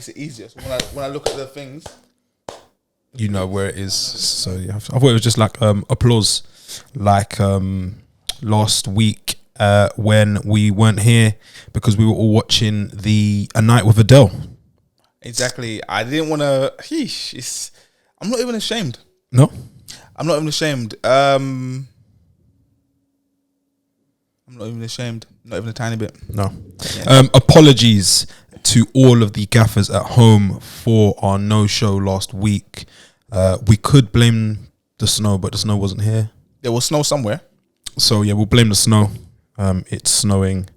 makes it easier. So when I look at the things, you know where it is. So yeah, I thought it was just like applause, like last week when we weren't here because we were all watching A Night with Adele. Exactly. I didn't want to. I'm not even ashamed. No, I'm not even ashamed. I'm not even ashamed. Not even a tiny bit. No. Yeah. Apologies to all of the gaffers at home for our no-show last week. We could blame the snow, but the snow wasn't here. There was snow somewhere. So, yeah, we'll blame the snow. It's snowing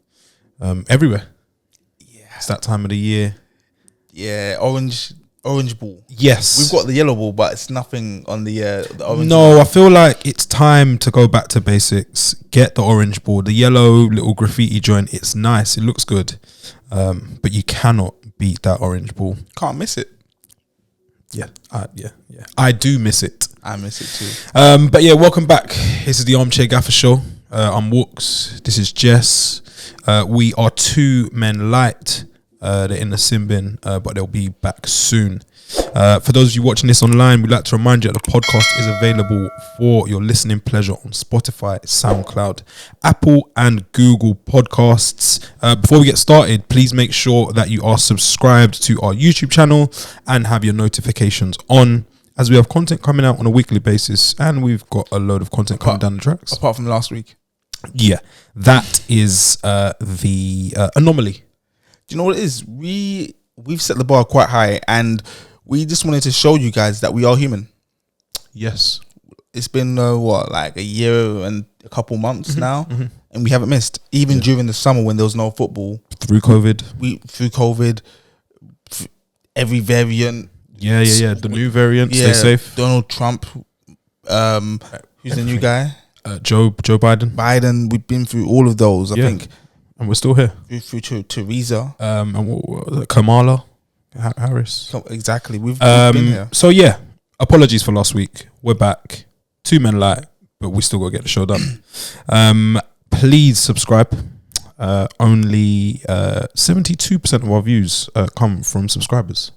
everywhere. Yeah. It's that time of the year. Yeah, orange ball. Yes. We've got the yellow ball, but it's nothing on the orange No, ball. I feel like it's time to go back to basics. Get the orange ball. The yellow little graffiti joint, it's nice. It looks good. But you cannot beat that orange ball. Can't miss it. Yeah. I do miss it. I miss it too. But yeah, welcome back. This is the Armchair Gaffer Show. I'm Walks. This is Jess. We are two men light. They're in the sin bin, but they'll be back soon. For those of you watching this online, we'd like to remind you that the podcast is available for your listening pleasure on Spotify, SoundCloud, Apple and Google Podcasts. Before we get started, please make sure that you are subscribed to our YouTube channel and have your notifications on, as we have content coming out on a weekly basis, and we've got a load of content coming down the tracks. Apart from last week. Yeah, that is the anomaly. Do you know what it is? We've set the bar quite high, and we just wanted to show you guys that we are human. Yes. It's been like a year and a couple months now, and we haven't missed. Even during the summer when there was no football, through COVID, every variant. Yeah. The new variant. Stay safe. Donald Trump. Who's the new guy? Joe Biden. We've been through all of those. I think. And we're still here. Through Theresa. And Kamala Harris. Exactly. We've been here. So, yeah. Apologies for last week. We're back. Two men light, but we still got to get the show done. Please subscribe. Only 72% of our views come from subscribers.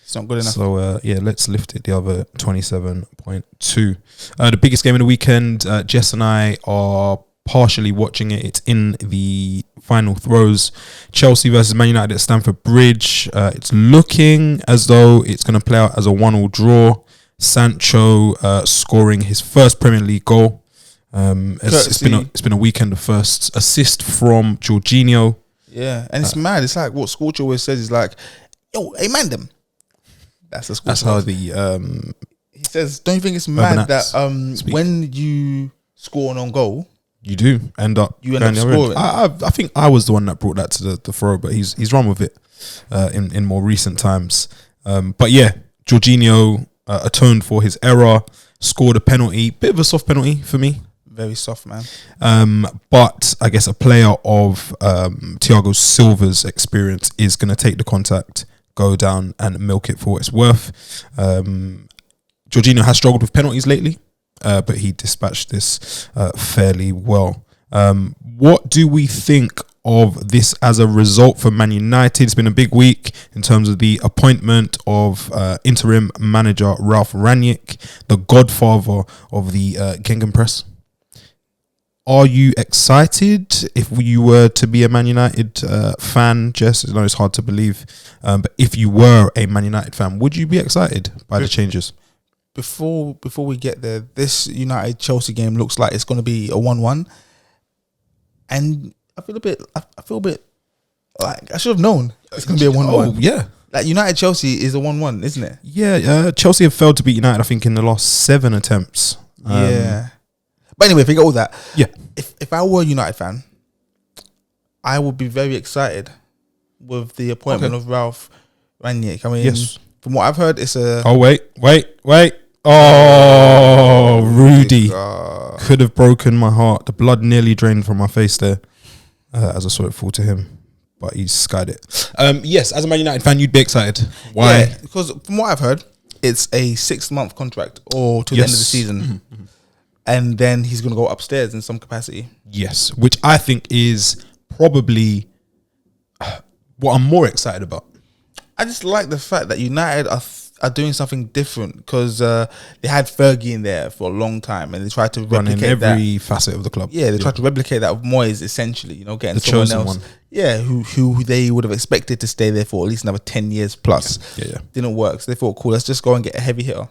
It's not good enough. So, let's lift it. The other 27.2. The biggest game of the weekend, Jess and I are partially watching it. It's in the final throes. Chelsea versus Man United at Stamford Bridge. It's looking as though it's going to play out as a 1-1 draw. Sancho scoring his first Premier League goal. It's been a weekend of first assist from Jorginho. Yeah, and it's mad. It's like what Scorch always says. Is like, yo, hey man, them. That's how he says. Don't you think it's mad that when you score an own goal, you do end up scoring? I think I was the one that brought that to the throw, but he's run with it in more recent times. But yeah, Jorginho atoned for his error, scored a penalty, bit of a soft penalty for me. Very soft, man. But I guess a player of Thiago Silva's experience is going to take the contact, go down and milk it for what it's worth. Jorginho has struggled with penalties lately, but he dispatched this fairly well. What do we think of this as a result for Man United? It's been a big week in terms of the appointment of interim manager Ralf Rangnick, the godfather of the Gegenpress. Are you excited if you were to be a Man United fan, Jess? I know it's hard to believe, but if you were a Man United fan, would you be excited by the changes? Before we get there, this United-Chelsea game looks like it's going to be a 1-1. And I feel a bit like I should have known it's going to be a 1-1. Oh, yeah. Like United-Chelsea is a 1-1, isn't it? Yeah, Chelsea have failed to beat United, I think, in the last 7 attempts. Yeah. But anyway, forget all that. Yeah. If I were a United fan, I would be very excited with the appointment of Ralf Rangnick. I mean, yes. From what I've heard, it's a... Oh, wait. Oh, Rudy. Could have broken my heart. The blood nearly drained from my face there as I saw it fall to him. But he skied it. Yes, as a Man United fan, you'd be excited. Why? Yeah, because from what I've heard, it's a 6-month contract or to the end of the season. Mm-hmm. And then he's going to go upstairs in some capacity. Yes, which I think is probably what I'm more excited about. I just like the fact that United are doing something different because they had Fergie in there for a long time and they tried to replicate every facet of the club. Yeah, they tried to replicate that with Moyes, essentially. You know, getting the someone chosen else. one. Yeah, who they would have expected to stay there for at least another 10 years plus. Yeah. Didn't work. So they thought, cool, let's just go and get a heavy hitter.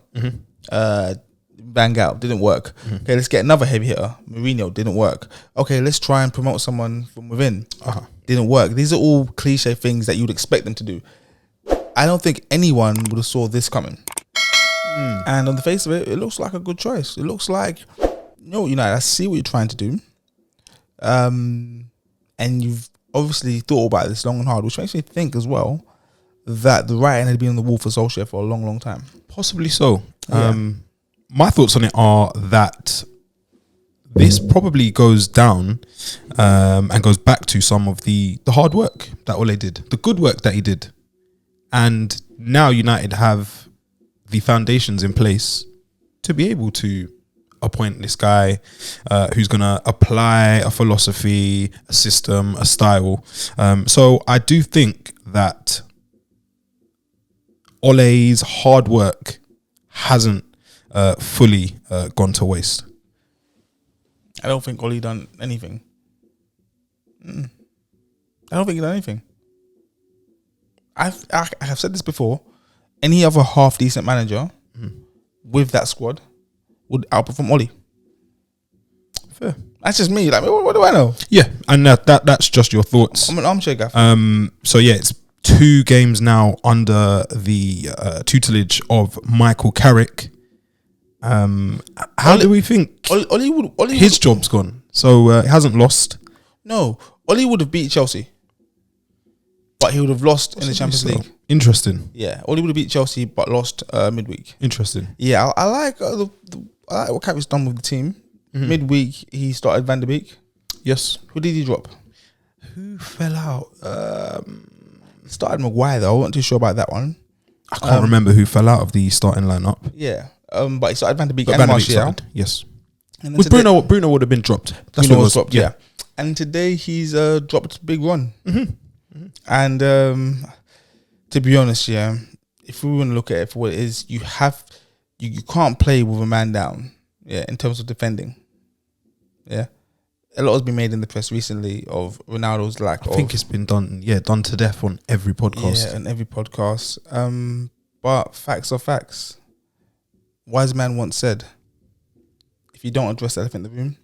Van Gaal didn't work. Okay, let's get another heavy hitter. Mourinho didn't work. Okay, let's try and promote someone from within. Didn't work. These are all cliche things that you would expect them to do. I don't think anyone would have saw this coming. And on the face of it, it looks like a good choice. It looks like, United, I see what you're trying to do. And you've obviously thought about this long and hard, which makes me think as well that the writing had been on the wall for Solskjaer for a long, long time. Possibly so. Yeah. My thoughts on it are that this probably goes down and goes back to some of the hard work that Ole did, the good work that he did. And now United have the foundations in place to be able to appoint this guy who's going to apply a philosophy, a system, a style. So I do think that Ole's hard work hasn't fully gone to waste. I don't think Ole done anything. I don't think he done anything. I have said this before. Any other half decent manager with that squad would outperform Ole. Fair. That's just me. Like, what do I know? Yeah, and that's just your thoughts. I'm an armchair gaffer. So yeah, it's 2 games now under the tutelage of Michael Carrick. How do we think Ole his job's gone? So he hasn't lost. No, Ole would have beat Chelsea, but he would have lost in the Champions League. Interesting. Yeah, Ole would have beat Chelsea, but lost midweek. Interesting. Yeah, I like I like what Carrick's done with the team. Midweek, he started Van der Beek. Yes. Who did he drop? Who fell out? Started Maguire though. I wasn't too sure about that one. I can't remember who fell out of the starting lineup. Yeah. But he started Van der Beek But and Van der Beek Martial. started, yes. And then With Bruno would have been dropped. That's Bruno what it was dropped, yeah. And today he's dropped Big One. And to be honest, yeah, if we want to look at it for what it is, you can't play with a man down, yeah, in terms of defending. Yeah. A lot has been made in the press recently of Ronaldo's lack of... I think it's been done to death on every podcast. Yeah, on every podcast. But facts are facts. Wise man once said, if you don't address the elephant in the room,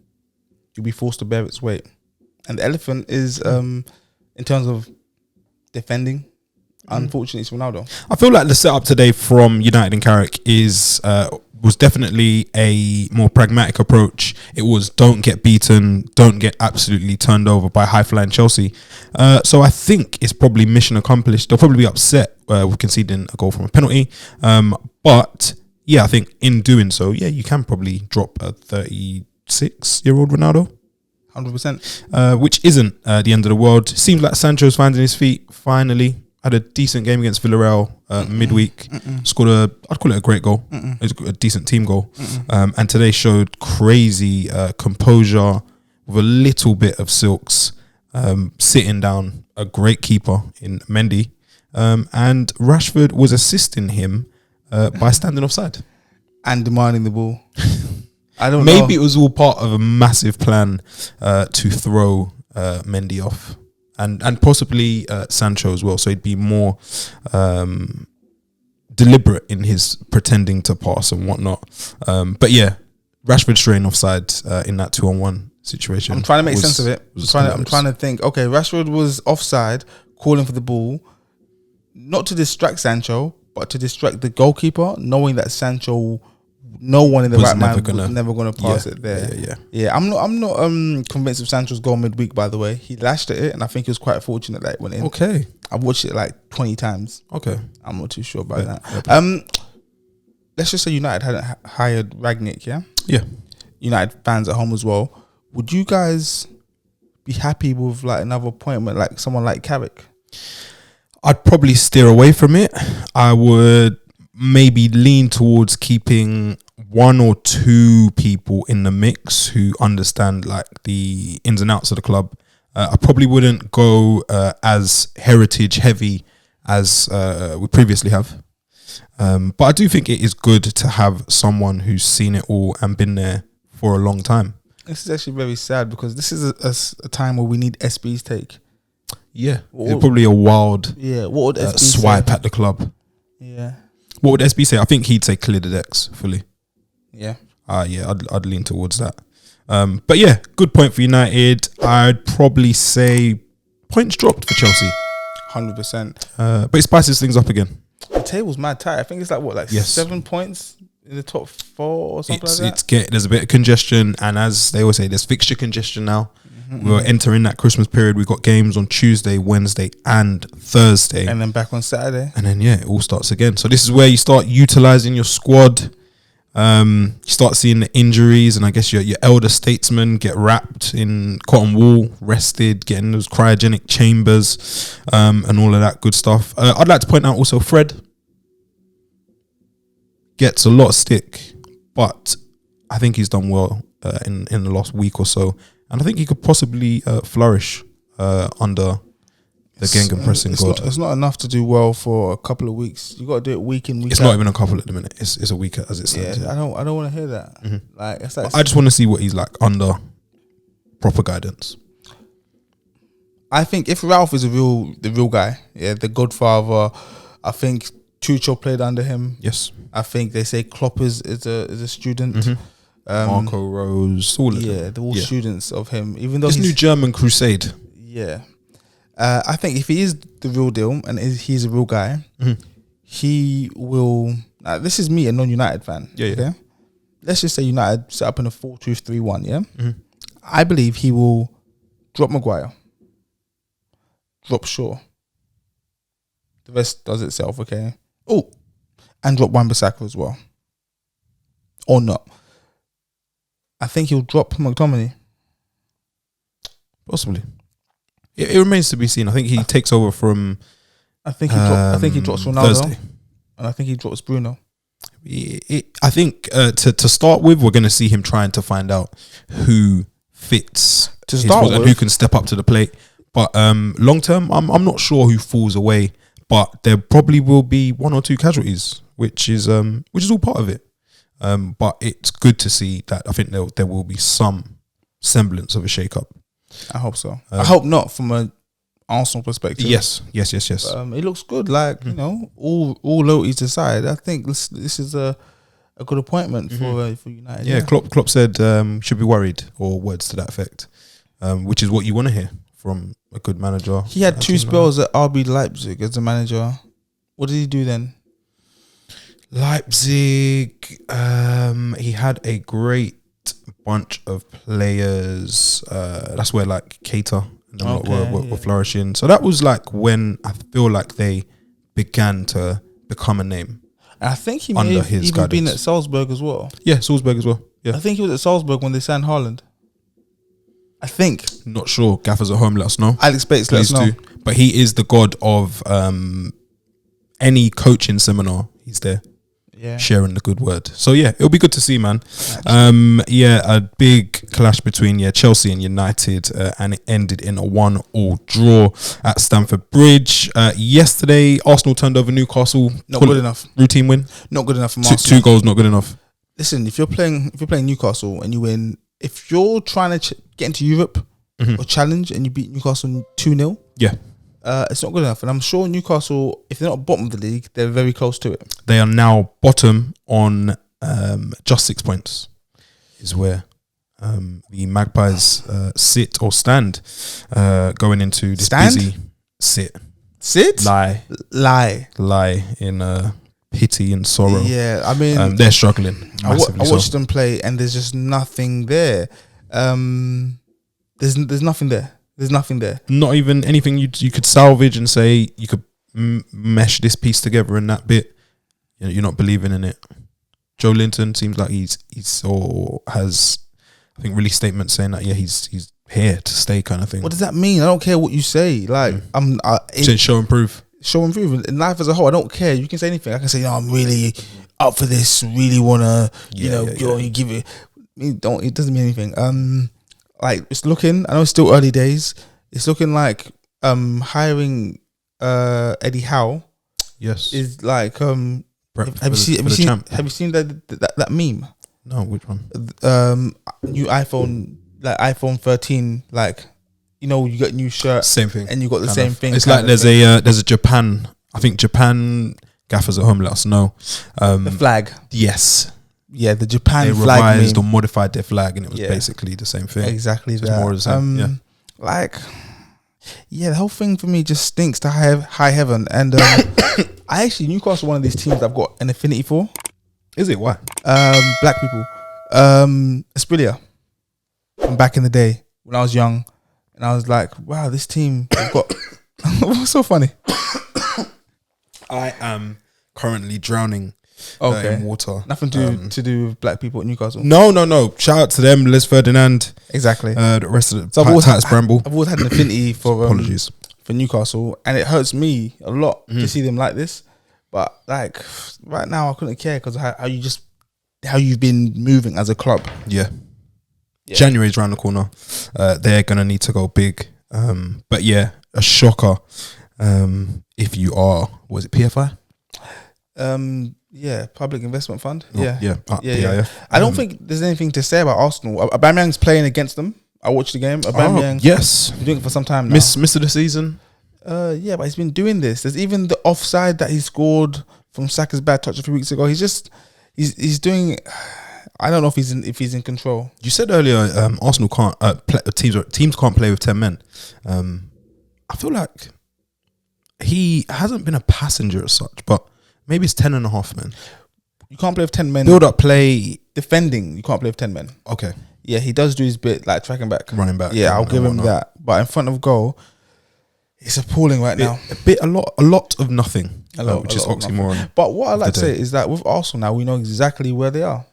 you'll be forced to bear its weight. And the elephant is, in terms of defending, unfortunately, it's Ronaldo. I feel like the setup today from United and Carrick was definitely a more pragmatic approach. It was don't get beaten, don't get absolutely turned over by high-flying Chelsea. So I think it's probably mission accomplished. They'll probably be upset with conceding a goal from a penalty. But yeah, I think in doing so, yeah, you can probably drop a 36-year-old Ronaldo. 100%. Which isn't the end of the world. Seems like Sancho's finding his feet finally. Had a decent game against Villarreal midweek. Scored I'd call it a great goal. It's a decent team goal. And today showed crazy composure with a little bit of silks, sitting down a great keeper in Mendy. And Rashford was assisting him by standing offside. And demanding the ball. I don't know. Maybe it was all part of a massive plan to throw Mendy off. And possibly Sancho as well. So he'd be more deliberate in his pretending to pass and whatnot. But yeah, Rashford straying offside in that 2-on-1 situation. I'm trying to make sense of it. I'm trying to think. Okay, Rashford was offside, calling for the ball, not to distract Sancho, but to distract the goalkeeper, knowing that Sancho, no one in the right mind was never gonna pass it there. Yeah. I'm not convinced of Sancho's goal midweek. By the way, he lashed at it, and I think he was quite fortunate that it went in. Okay, I've watched it like 20 times. Okay, I'm not too sure about that. Let's just say United hadn't hired Rangnick. Yeah. United fans at home as well. Would you guys be happy with like another appointment, like someone like Carrick? I'd probably steer away from it. I would maybe lean towards keeping 1 or 2 people in the mix who understand like the ins and outs of the club. I probably wouldn't go as heritage heavy as we previously have. But I do think it is good to have someone who's seen it all and been there for a long time. This is actually very sad because this is a time where we need SB's take. Yeah, it's probably a wild what would SB swipe say? at the club. Yeah. What would SB say? I think he'd say clear the decks fully. Yeah. I'd lean towards that. But yeah, good point for United. I'd probably say points dropped for Chelsea. 100%. But it spices things up again. The table's mad tight. I think it's like 7 points in the top 4 or something like that. There's a bit of congestion, and as they always say, there's fixture congestion now. We're entering that Christmas period. We've got games on Tuesday, Wednesday, and Thursday, and then back on Saturday. And then it all starts again. So this is where you start utilizing your squad. You start seeing the injuries, and I guess your elder statesmen get wrapped in cotton wool, rested, getting those cryogenic chambers, and all of that good stuff. I'd like to point out also Fred gets a lot of stick, but I think he's done well in the last week or so, and I think he could possibly flourish under the Gegenpressing god. It's not enough to do well for a couple of weeks. You got to do it week in, week It's out. not even a couple at the minute. It's a week as it stands. Yeah, I don't want to hear that. Like, it's like, I just want to see what he's like under proper guidance. I think if Ralf is the real guy, the godfather, I think Tuchel played under him. Yes. I think they say Klopp is a student. Marco Rose, all of them. Yeah, they're all students of him. Even though this he's new German crusade. Yeah. I think if he is the real deal and he's a real guy, he will. This is me, a non-United fan. Yeah. Let's just say United set up in a 4-2-3-1. Yeah. I believe he will drop Maguire, drop Shaw. The rest does itself. Okay. Oh, and drop Wan-Bissaka as well, or not. I think he'll drop McTominay. Possibly. It remains to be seen. I think he takes over from. I think he drops Ronaldo, Thursday. And I think he drops Bruno. I think to start with, we're going to see him trying to find out who fits to start with, and who can step up to the plate. But long term, I'm not sure who falls away. But there probably will be 1 or 2 casualties, which is all part of it. But it's good to see that. I think there will be some semblance of a shake-up. I hope so. I hope not from an Arsenal perspective. Yes. It looks good. Like all loyalties aside, I think this is a good appointment for United. Yeah, Klopp said should be worried, or words to that effect, which is what you want to hear from a good manager. He had 2 spells at RB Leipzig as a manager. What did he do then? Leipzig, he had a great bunch of players. That's where like Keita and them were flourishing. So that was like when I feel like they began to become a name. I think he under may have his even guidance. been at Salzburg as well. Yeah, Salzburg as well. Yeah, I think he was at Salzburg when they signed Haaland. I think. Not sure. Gaffers at home, let us know. Alex Bates, let us know. But he is the god of any coaching seminar. He's there. Yeah. Sharing the good word. So yeah, it'll be good to see, man. A big clash between Chelsea and United, and it ended in a 1-1 draw at Stamford Bridge. Yesterday, Arsenal turned over Newcastle. Not good enough. Routine win. Not good enough from Arsenal. 2 goals, not good enough. Listen, if you're playing Newcastle and you win, if you're trying to get into Europe or challenge and you beat Newcastle 2-0, it's not good enough. And I'm sure Newcastle, if they're not bottom of the league, they're very close to it. They are now bottom on just 6 points, is where the Magpies sit or stand going into this busy sit lie in pity and sorrow. Yeah, I mean they're struggling. I watched them play, and there's just nothing there. There's nothing there. There's nothing there. Not even anything you could salvage and say you could mesh this piece together in that bit. You're not believing in it. Joe Linton seems like he's has I think released statements saying that he's here to stay kind of thing. What does that mean? I don't care what you say. Like show and prove. Show and prove. In life as a whole, I don't care. You can say anything. I can say, I'm really up for this. Really wanna, go and you give it. It doesn't mean anything. Like it's looking. I know it's still early days. It's looking like hiring Eddie Howe Yes. is like have you seen that meme? No, which one? New iPhone 13, like, you know, you got new shirt, Same thing, and you got the same thing. It's like there's a Japan. I think Japan gaffers at home let us know. The flag. Yes. Yeah, the Japan they flag revised or modified their flag, and it was basically the same thing. Exactly so that. It's more of the same. The whole thing for me just stinks to high heaven. And I actually, Newcastle, one of these teams I've got an affinity for. Is it? Why? Black people. Aprilia. From back in the day when I was young, and I was like, wow, this team has got. What's so funny? I am currently drowning. In water. Nothing to do with black people at Newcastle. No. Shout out to them, Les Ferdinand. Exactly. The rest of the Titus Bramble. I've always had an affinity for apologies for Newcastle, and it hurts me a lot to see them like this. But like right now, I couldn't care because how you've been moving as a club. Yeah. January's around the corner. They're gonna need to go big. But yeah, a shocker. If you are, was it PFI? Public Investment Fund. PIF. I don't think there's anything to say about Arsenal. Aubameyang's playing against them. I watched the game. Aubameyang, yes, been doing it for some time now. Miss of the season. But he's been doing this. There's even the offside that he scored from Saka's bad touch a few weeks ago. He's doing. I don't know if he's in control. You said earlier, Arsenal can't teams can't play with 10 men. I feel like he hasn't been a passenger as such, but maybe it's 10 and a half men. You can't play with 10 men. Build up play. Defending, you can't play with 10 men. Okay. Yeah, he does do his bit, like tracking back. Running back. Yeah, I'll give him that. But in front of goal, it's appalling right now. A lot of nothing. Which is oxymoron. But what I like to say is that with Arsenal now, we know exactly where they are.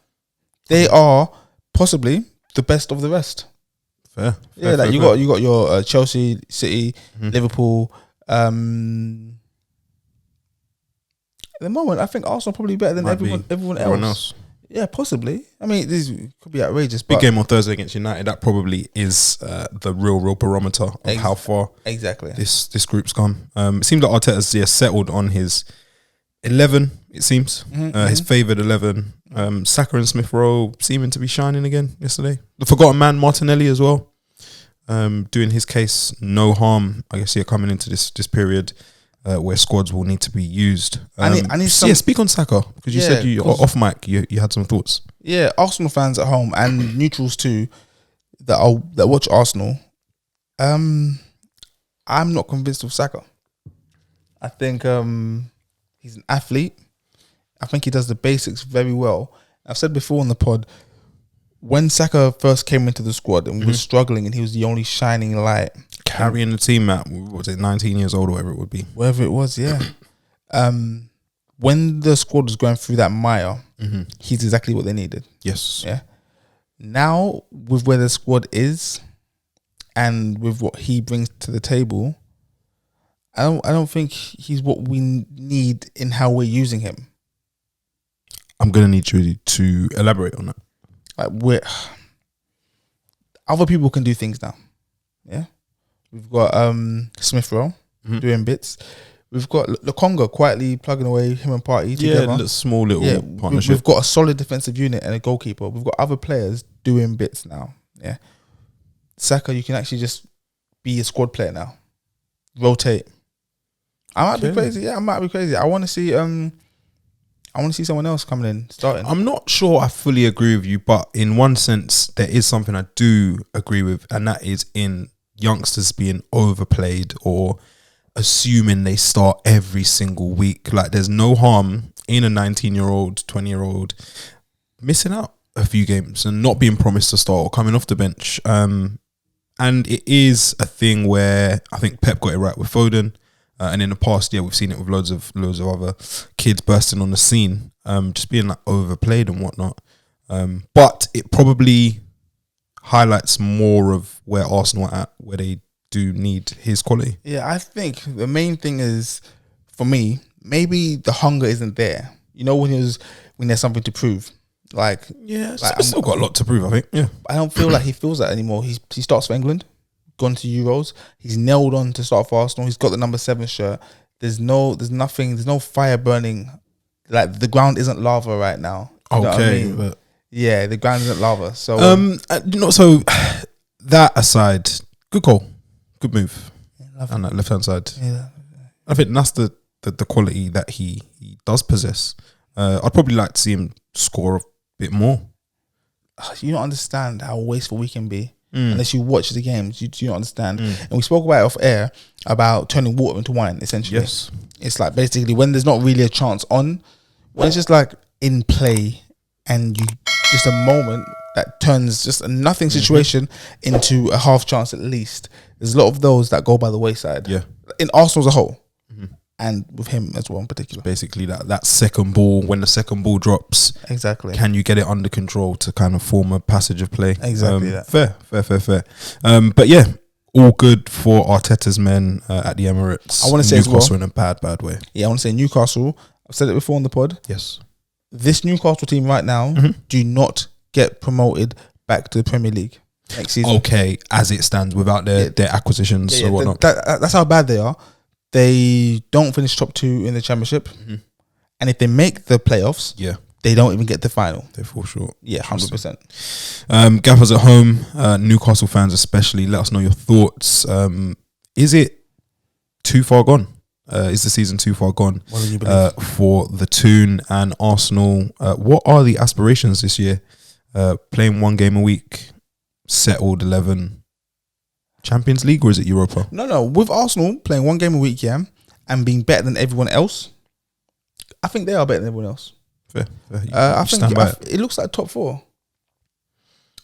They are possibly the best of the rest. Fair. You got your Chelsea, City, Liverpool. At the moment, I think Arsenal are probably better than everyone else. Yeah, possibly. I mean, this could be outrageous. Big game on Thursday against United. That probably is the real barometer of how far this group's come. It seems like Arteta's settled on his 11. It seems his favoured 11. Saka and Smith Rowe seeming to be shining again yesterday. The forgotten man Martinelli as well, doing his case. No harm, I guess. Coming into this period. Where squads will need to be used. Speak on Saka, because you said off mic you had some thoughts. Yeah, Arsenal fans at home and neutrals too that watch Arsenal. I'm not convinced of Saka. I think he's an athlete. I think he does the basics very well. I've said before on the pod, when Saka first came into the squad and was struggling and he was the only shining light, carrying the team at, what was it, 19 years old or whatever it would be. Whatever it was, yeah. When the squad was going through that mire, he's exactly what they needed. Yes. Yeah. Now, with where the squad is and with what he brings to the table, I don't think he's what we need in how we're using him. I'm going to need you to elaborate on that. Other people can do things now. Yeah. We've got Smith Rowe doing bits. We've got Lokonga quietly plugging away, him and Partey together. Yeah, small little partnership. We've got a solid defensive unit and a goalkeeper. We've got other players doing bits now. Yeah. Saka, you can actually just be a squad player now. Rotate. I might be crazy. Yeah, I might be crazy. I want to see someone else coming in, starting. I'm not sure I fully agree with you, but in one sense, there is something I do agree with, and that is in youngsters being overplayed or assuming they start every single week. Like, there's no harm in a 19-year-old, 20-year-old missing out a few games and not being promised to start or coming off the bench. And it is a thing where I think Pep got it right with Foden. And in the past, we've seen it with loads of other kids bursting on the scene, just being like overplayed and whatnot. But it probably highlights more of where Arsenal are at, where they do need his quality. Yeah, I think the main thing is, for me, maybe the hunger isn't there. You know, when there's something to prove. I've still got a lot to prove, I think. Yeah, I don't feel like he feels that anymore. He starts for England, gone to Euros. He's nailed on to start for Arsenal. He's got the number 7 shirt. There's no fire burning. Like the ground isn't lava right now. You know what I mean? But yeah, the ground isn't lava. So so that aside, good goal, good move on that left hand side. Yeah. I think that's the quality that he does possess. I'd probably like to see him score a bit more. You don't understand how wasteful we can be unless you watch the games. You don't understand. And we spoke about it off air about turning water into wine. Essentially, Yes, it's like basically when there's not really a chance on, when it's just like in play, and you just a moment that turns just a nothing situation into a half chance at least. There's a lot of those that go by the wayside. Yeah, in Arsenal as a whole, and with him as well in particular. basically that second ball, when the second ball drops, Exactly. can you get it under control to kind of form a passage of play? Exactly that. Fair. But yeah, all good for Arteta's men at the Emirates. I want to say as well, Newcastle in a bad way. Yeah, I want to say Newcastle. I've said it before on the pod. Yes. This Newcastle team right now do not get promoted back to the Premier League next season. Okay, as it stands, without their acquisitions or whatnot. That's how bad they are. They don't finish top 2 in the Championship, and if they make the playoffs, they don't even get the final. They fall short. Yeah, 100%. Gaffers at home, Newcastle fans especially, let us know your thoughts. Is it too far gone? Is the season too far gone for the Toon and Arsenal? What are the aspirations this year? Playing 1 game a week, settled 11, Champions League, or is it Europa? No. With Arsenal playing 1 game a week, and being better than everyone else, I think they are better than everyone else. Fair. I think it looks like top 4.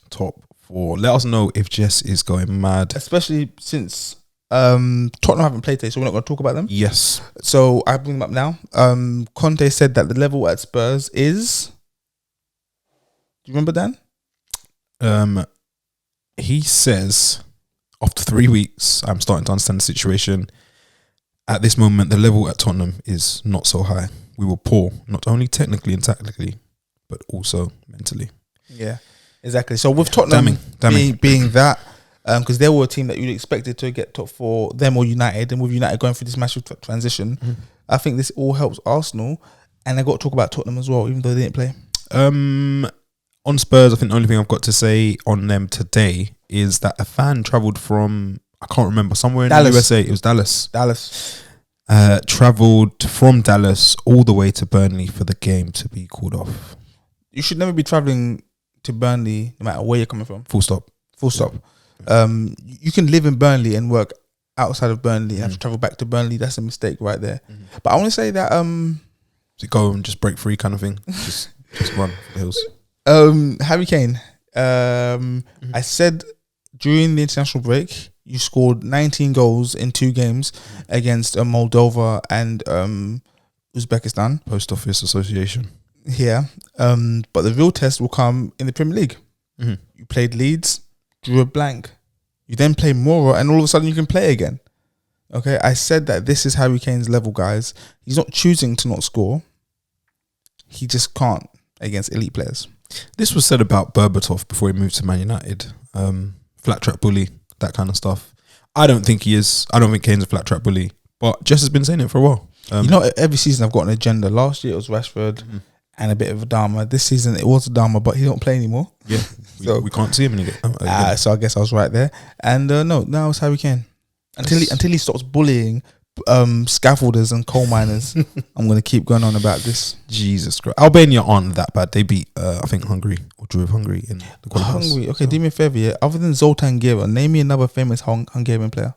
Top 4. Let us know if Jess is going mad. Especially since Tottenham haven't played today, so we're not going to talk about them. Yes. So I bring them up now. Conte said that the level at Spurs is... Do you remember, Dan? He says, after 3 weeks, I'm starting to understand the situation. At this moment, the level at Tottenham is not so high. We were poor, not only technically and tactically, but also mentally. Yeah, exactly. So with Tottenham being that, because they were a team that you'd expected to get top 4, them or United, and with United going through this massive transition, I think this all helps Arsenal. And I got to talk about Tottenham as well, even though they didn't play. On Spurs, I think the only thing I've got to say on them today is that a fan travelled from, I can't remember, somewhere in the USA. It was Dallas. Travelled from Dallas all the way to Burnley for the game to be called off. You should never be travelling to Burnley, no matter where you're coming from. Full stop. You can live in Burnley and work outside of Burnley and have to travel back to Burnley. That's a mistake right there. But I want to say that to go and just break free kind of thing. just run for the hills. Harry Kane. I said during the international break, you scored 19 goals in 2 games against Moldova and Uzbekistan. Post Office Association. Yeah. But the real test will come in the Premier League. You played Leeds, drew a blank. You then play Mora, and all of a sudden you can play again. Okay, I said that this is Harry Kane's level, guys. He's not choosing to not score. He just can't against elite players. This was said about Berbatov before he moved to Man United. Flat track bully, that kind of stuff. I don't think he is. I don't think Kane's a flat track bully. But Jess has been saying it for a while. Every season I've got an agenda. Last year it was Rashford and a bit of a Dharma. This season it was a Dharma, but he don't play anymore. Yeah, so we can't see him again. So I guess I was right there. And now it's Harry Kane. Until he stops bullying scaffolders and coal miners, I'm going to keep going on about this. Jesus Christ. Albania aren't that bad. They beat, I think, Hungary, or drew with Hungary in the qualifiers. Hungary. Okay, do me a favour, yeah. Other than Zoltan Gera, name me another famous Hungarian player.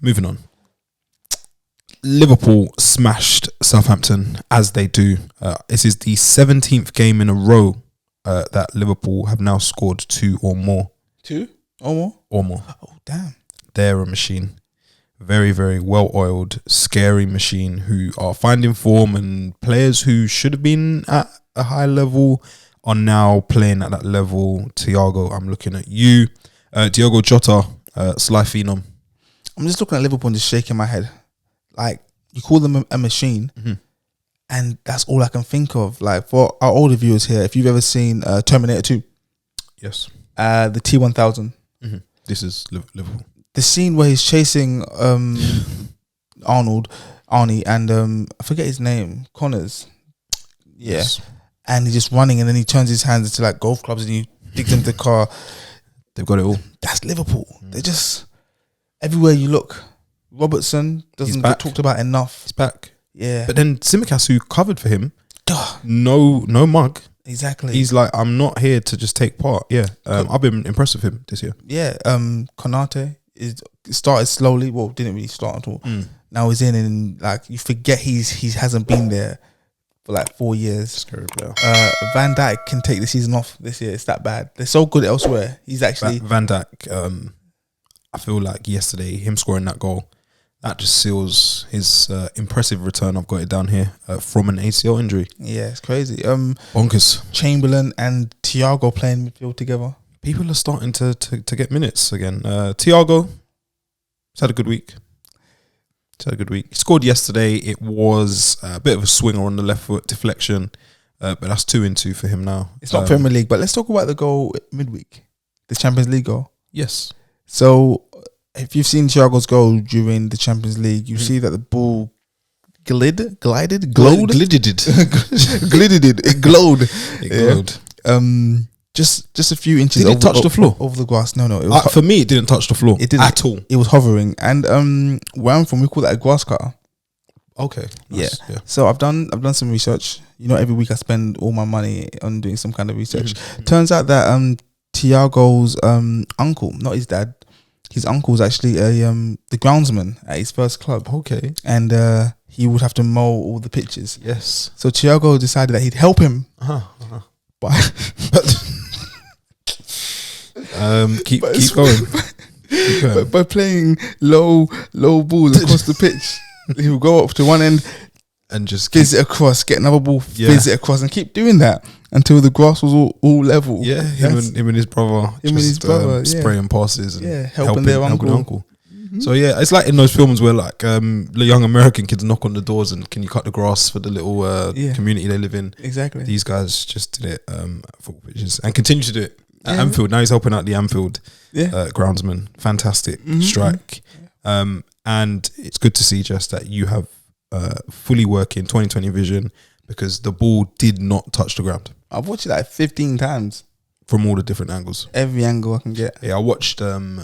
Moving on. Liverpool smashed Southampton, as they do. This is the 17th game in a row that Liverpool have now scored 2 or more. 2 or more? Or more. Oh, damn. They're a machine. Very, very well-oiled, scary machine who are finding form, and players who should have been at a high level are now playing at that level. Thiago, I'm looking at you. Diogo Jota, Sly Phenom. I'm just looking at Liverpool and just shaking my head. Like, you call them a machine, and that's all I can think of. Like, for our older viewers here, if you've ever seen Terminator 2. Yes. The T-1000. This is Liverpool. The scene where he's chasing Arnie, and I forget his name, Connors. Yeah. Yes. And he's just running, and then he turns his hands into like golf clubs, and he digs into the car. They've got it all. That's Liverpool. They're just everywhere you look. Robertson doesn't get talked about enough. He's back. Yeah. But then Tsimikas, who covered for him, no mug. Exactly. He's like, I'm not here to just take part. Yeah. I've been impressed with him this year. Yeah. Konate started slowly. Well, didn't really start at all. Now he's in, and like you forget he hasn't been there for like 4 years. Scary player. Van Dijk can take the season off this year. It's that bad. They're so good elsewhere. He's actually Van Dijk. I feel like yesterday him scoring that goal, that just seals his impressive return. I've got it down here from an ACL injury. Yeah, it's crazy. Bonkers. Chamberlain and Thiago playing midfield together. People are starting to get minutes again. Thiago, he's had a good week. He scored yesterday. It was a bit of a swinger on the left foot, deflection, but that's 2-2 for him now. It's not Premier League, but let's talk about the goal midweek, the Champions League goal. Yes. So if you've seen Thiago's goal during the Champions League, you see that the ball glowed. It glowed. Just a few inches. Did it touch the floor? Over the grass? No. It was For me, it didn't touch the floor. It didn't at all. It was hovering, and where I'm from, we call that a grass cutter. Okay. Nice. Yeah. So I've done some research. You know, every week I spend all my money on doing some kind of research. Turns out that Thiago's uncle, not his dad, his uncle was actually the groundsman at his first club. Okay. And he would have to mow all the pitches. Yes. So Thiago decided that he'd help him. But keep going. But by playing low balls across the pitch, he would go up to one end and just fizz it across, get another ball, fizz it across, and keep doing that until the grass was all level. Yeah, him and his brother. Spraying passes and helping their uncle. So yeah, it's like in those films where like the young American kids knock on the doors and can you cut the grass for the little community they live in. Exactly. These guys just did it at football pitches and continue to do it at Anfield. Now he's helping out the Anfield groundsman. Fantastic strike. And it's good to see just that you have fully working 2020 vision, because the ball did not touch the ground. I've watched it like 15 times. From all the different angles. Every angle I can get. Yeah, I watched a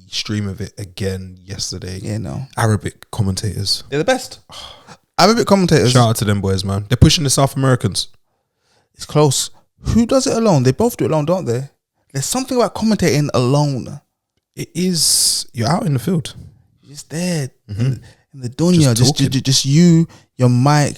stream of it again yesterday. Yeah, no. Arabic commentators. They're the best. Arabic commentators. Shout out to them boys, man. They're pushing the South Americans. It's close. Who does it alone? They both do it alone, don't they? There's something about commentating alone. It is. You're out in the field. You're just there. In the dunya. Just you, your mic.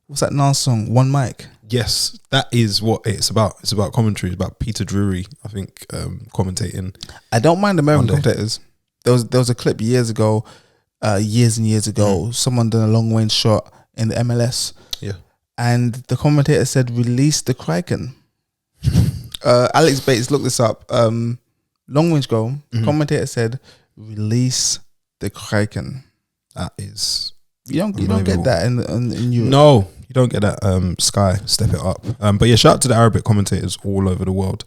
What's that Nas song? One mic. Yes, that is what it's about. It's about commentary. It's about Peter Drury, I think, commentating. I don't mind American commentators. There was a clip years and years ago. Someone done a long range shot in the MLS. Yeah, and the commentator said, "Release the Kraken." Alex Bates, look this up. Long range goal. Commentator said, "Release the Kraken." That is. You don't get that in Europe. No, you don't get that. Sky, step it up. But yeah, shout out to the Arabic commentators all over the world.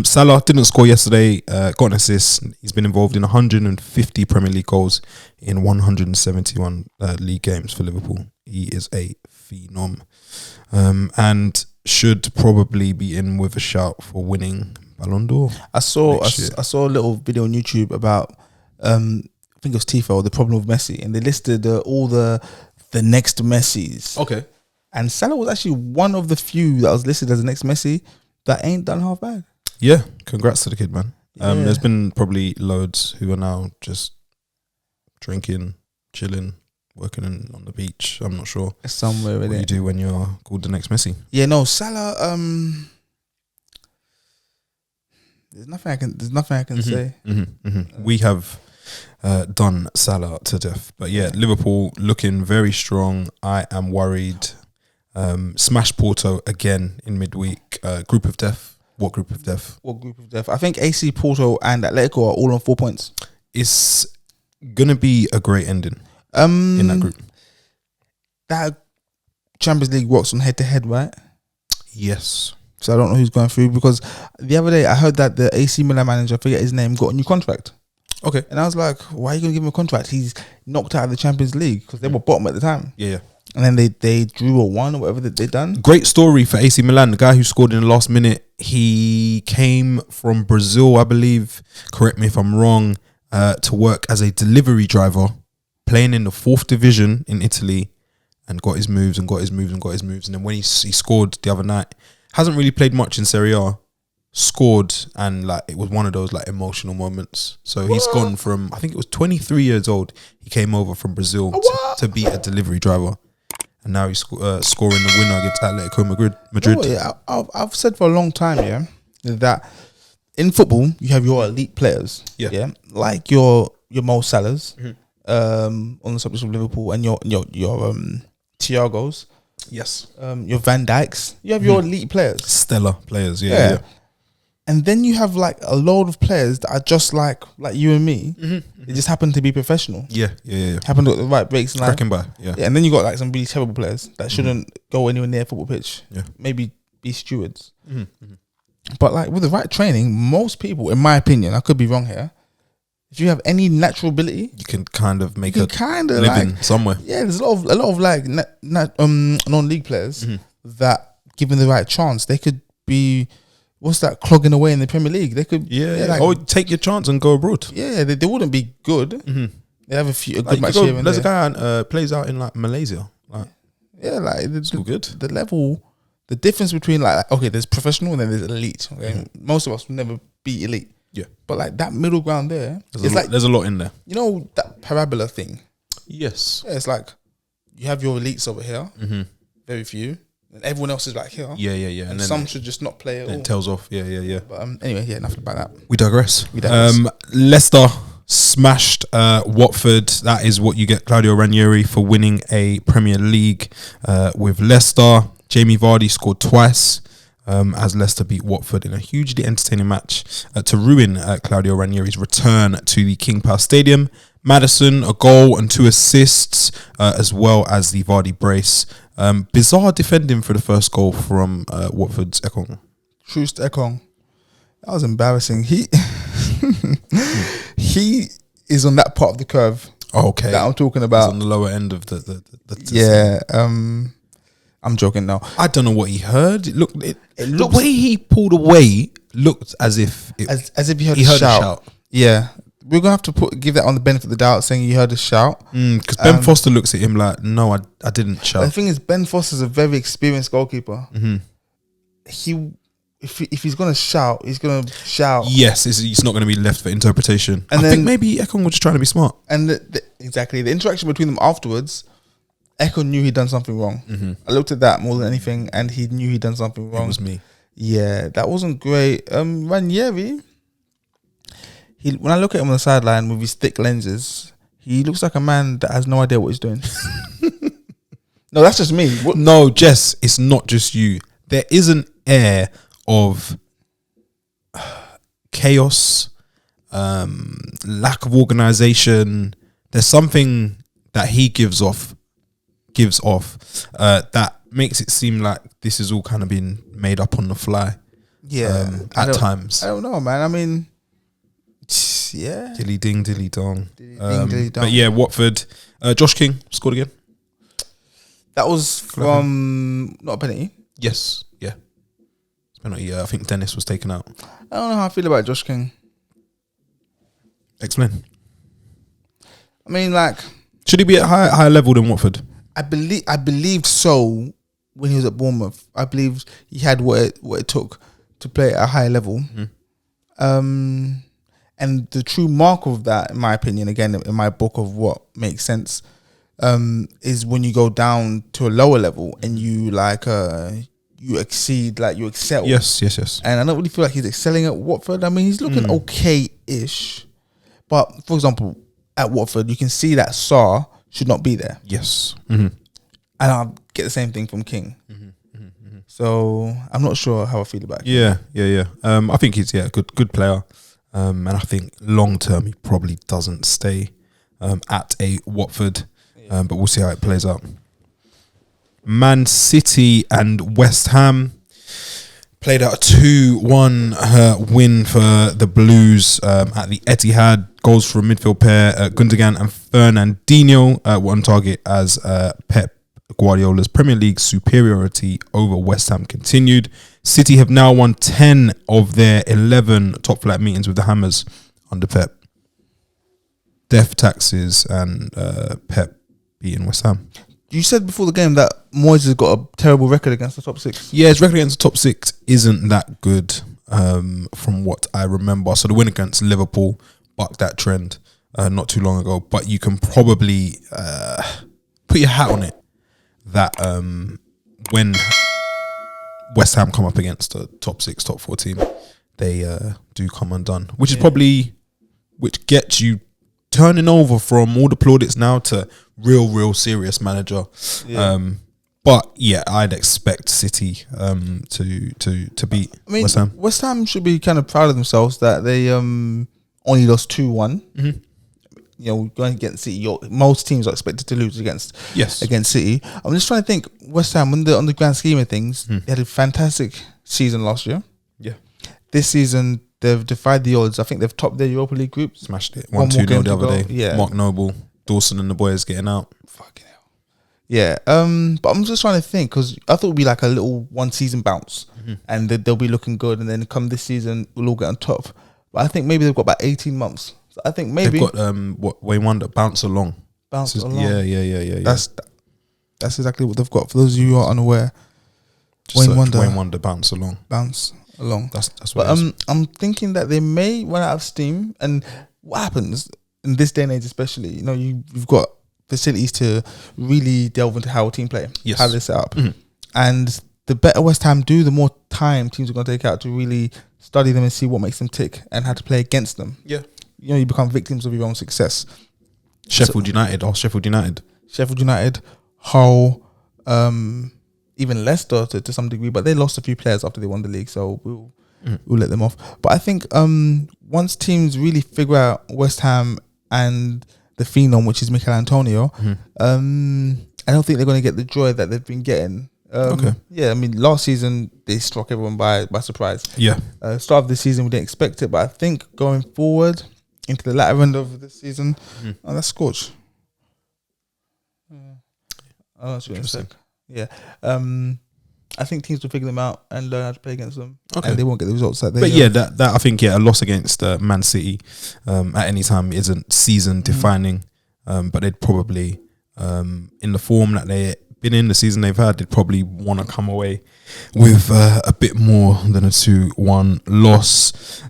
Salah didn't score yesterday, got an assist. He's been involved in 150 Premier League goals in 171 league games for Liverpool. He is a phenom. And should probably be in with a shout for winning Ballon d'Or. I saw a little video on YouTube about I think it was Tifo, the problem with Messi, and they listed all the next Messis. Okay. And Salah was actually one of the few that was listed as the next Messi that ain't done half bad. Yeah, congrats to the kid, man. There's been probably loads who are now just drinking, chilling, working on the beach. I'm not sure. Somewhere what you do when you're called the next Messi. Yeah, no, Salah. There's nothing I can say. We have done Salah to death, but yeah, Liverpool looking very strong. I am worried. Smash Porto again in midweek. Group of death. What group of death? I think AC, Porto and Atletico are all on 4 points. It's gonna be a great ending in that group. That Champions League works on head to head, right? Yes. So I don't know who's going through, because the other day I heard that the AC Milan manager, I forget his name, got a new contract. Okay. And I was like, why are you going to give him a contract? He's knocked out of the Champions League because they were bottom at the time. Yeah. And then they drew a 1 or whatever that they done. Great story for AC Milan. The guy who scored in the last minute, he came from Brazil, I believe. Correct me if I'm wrong. To work as a delivery driver, playing in the 4th division in Italy, and got his moves and got his moves and got his moves. And then when he scored the other night, hasn't really played much in Serie A. Scored, and like it was one of those like emotional moments. So he's gone from, I think it was 23 years old. He came over from Brazil to be a delivery driver, and now he's scoring the winner against Atletico Madrid. Oh, yeah, I've said for a long time, yeah, that in football you have your elite players, yeah, like your Mo Salahs, on the subject of Liverpool, and your Thiagos, yes, your Van Dijks. You have your elite players, stellar players, yeah. And then you have like a load of players that are just like you and me. They just happen to be professional. Yeah. Happen to get the right breaks and cracking by. Yeah. And then you got like some really terrible players that shouldn't go anywhere near a football pitch. Yeah. Maybe be stewards. But like with the right training, most people, in my opinion, I could be wrong here, if you have any natural ability, you can kind of make a living like, somewhere. Yeah, there's a lot of like non-league players that, given the right chance, they could be. What's that, clogging away in the Premier League? They could, like, or take your chance and go abroad. Yeah, they wouldn't be good. They have a good match here and there's a guy plays out in like Malaysia. Like, it's all good. The level, the difference between like okay, there's professional and then there's elite. Okay? Most of us will never be elite. Yeah, but like that middle ground there, there's a lot in there. You know that parabola thing? Yes. Yeah, it's like you have your elites over here, very few. And everyone else is like here. Yeah. And some should just not play at all. It tells off. Yeah. But anyway, enough about that. We digress. Leicester smashed Watford. That is what you get Claudio Ranieri for winning a Premier League with Leicester. Jamie Vardy scored twice as Leicester beat Watford in a hugely entertaining match to ruin Claudio Ranieri's return to the King Power Stadium. Maddison, a goal and 2 assists, as well as the Vardy brace. Bizarre defending for the first goal from Watford's Ekong. Troost Ekong. That was embarrassing. He is on that part of the curve. Okay. That I'm talking about. He's on the lower end of the yeah. I'm joking now. I don't know what he heard. It looked the way he pulled away looked as if as if he heard a shout. Yeah. We're gonna have to give that on the benefit of the doubt, saying you heard a shout. Because Ben Foster looks at him like, no, I didn't shout. The thing is, Ben Foster's a very experienced goalkeeper. If he's gonna shout, he's gonna shout. Yes, it's not gonna be left for interpretation. And I think maybe Ekong was just trying to be smart. And exactly the interaction between them afterwards, Ekong knew he'd done something wrong. I looked at that more than anything, and he knew he'd done something wrong. It was me. Yeah, that wasn't great. Ranieri. When I look at him on the sideline with his thick lenses, he looks like a man that has no idea what he's doing. No, that's just me. No, Jess, it's not just you. There is an air of chaos, lack of organization. There's something that he gives off that makes it seem like this is all kind of been made up on the fly. Yeah, at times. I don't know, man. I mean, yeah. Dilly ding, dilly dong. Dilly dong. But yeah, Watford. Josh King scored again. That was from not a penalty. Yes, yeah. Penalty. I think Dennis was taken out. I don't know how I feel about Josh King. Explain. I mean, like, should he be at higher level than Watford? I believed so when he was at Bournemouth. I believed he had what it took to play at a higher level. And the true mark of that, in my opinion, again, in my book of what makes sense, is when you go down to a lower level and you you exceed, like you excel. Yes. And I don't really feel like he's excelling at Watford. I mean, he's looking okay-ish. But, for example, at Watford, you can see that Sarr should not be there. Yes. And I get the same thing from King. So I'm not sure how I feel about him. Yeah. I think he's a good player. And I think long term he probably doesn't stay at a Watford, but we'll see how it plays out. Man City and West Ham Played out a 2-1 win for the Blues at the Etihad. Goals from midfield pair Gundogan and Fernandinho were on target as Pep Guardiola's Premier League superiority over West Ham continued. City have now won 10 of their 11 top flight meetings with the Hammers under Pep. Death taxes and Pep beating West Ham. You said before the game that Moyes has got a terrible record against the top six. Yeah, his record against the top six isn't that good from what I remember. So the win against Liverpool bucked that trend not too long ago. But you can probably put your hat on it that when West Ham come up against a top 6, top 4 team, they do come undone. Which is probably, which gets you turning over from all the plaudits now to real serious manager. But yeah, I'd expect City to beat West Ham. West Ham should be kind of proud of themselves that they only lost 2-1. Mm-hmm. You know, going against City, most teams are expected to lose against City. I'm just trying to think, West Ham, on the grand scheme of things, they had a fantastic season last year. Yeah. This season, they've defied the odds. I think they've topped their Europa League group. Smashed it. 1-2 the other day. Yeah. Mark Noble, Dawson and the boys getting out. Fucking hell. Yeah. But I'm just trying to think, because I thought it would be like a little one-season bounce, and they'll be looking good, and then come this season, we'll all get on top. But I think maybe they've got about 18 months. So I think maybe... They've got Wayne Wonder, Bounce Along. Yeah. That's exactly what they've got. For those of you who are unaware, Wayne Wonder, Bounce Along. Bounce Along. That's what I'm thinking that they may run out of steam. And what happens in this day and age, especially, you know, you've got facilities to really delve into how a team play, how they set up, and the better West Ham do, the more time teams are going to take out to really study them and see what makes them tick and how to play against them. Yeah, you know, you become victims of your own success. Sheffield United, Hull, even Leicester to some degree, but they lost a few players after they won the league, so we'll let them off. But I think once teams really figure out West Ham and the phenom, which is Mikel Antonio, I don't think they're going to get the joy that they've been getting. Yeah, I mean, last season they struck everyone by surprise. Yeah, start of the season we didn't expect it, but I think going forward into the latter end of the season, that's Scorch. Oh, that's interesting. Yeah, I think teams will figure them out and learn how to play against them. Okay, and they won't get the results that they. But yeah, that I think a loss against Man City at any time isn't season defining. But they'd probably in the form that they been in, the season they've had, they'd probably want to come away with a bit more than a 2-1 loss.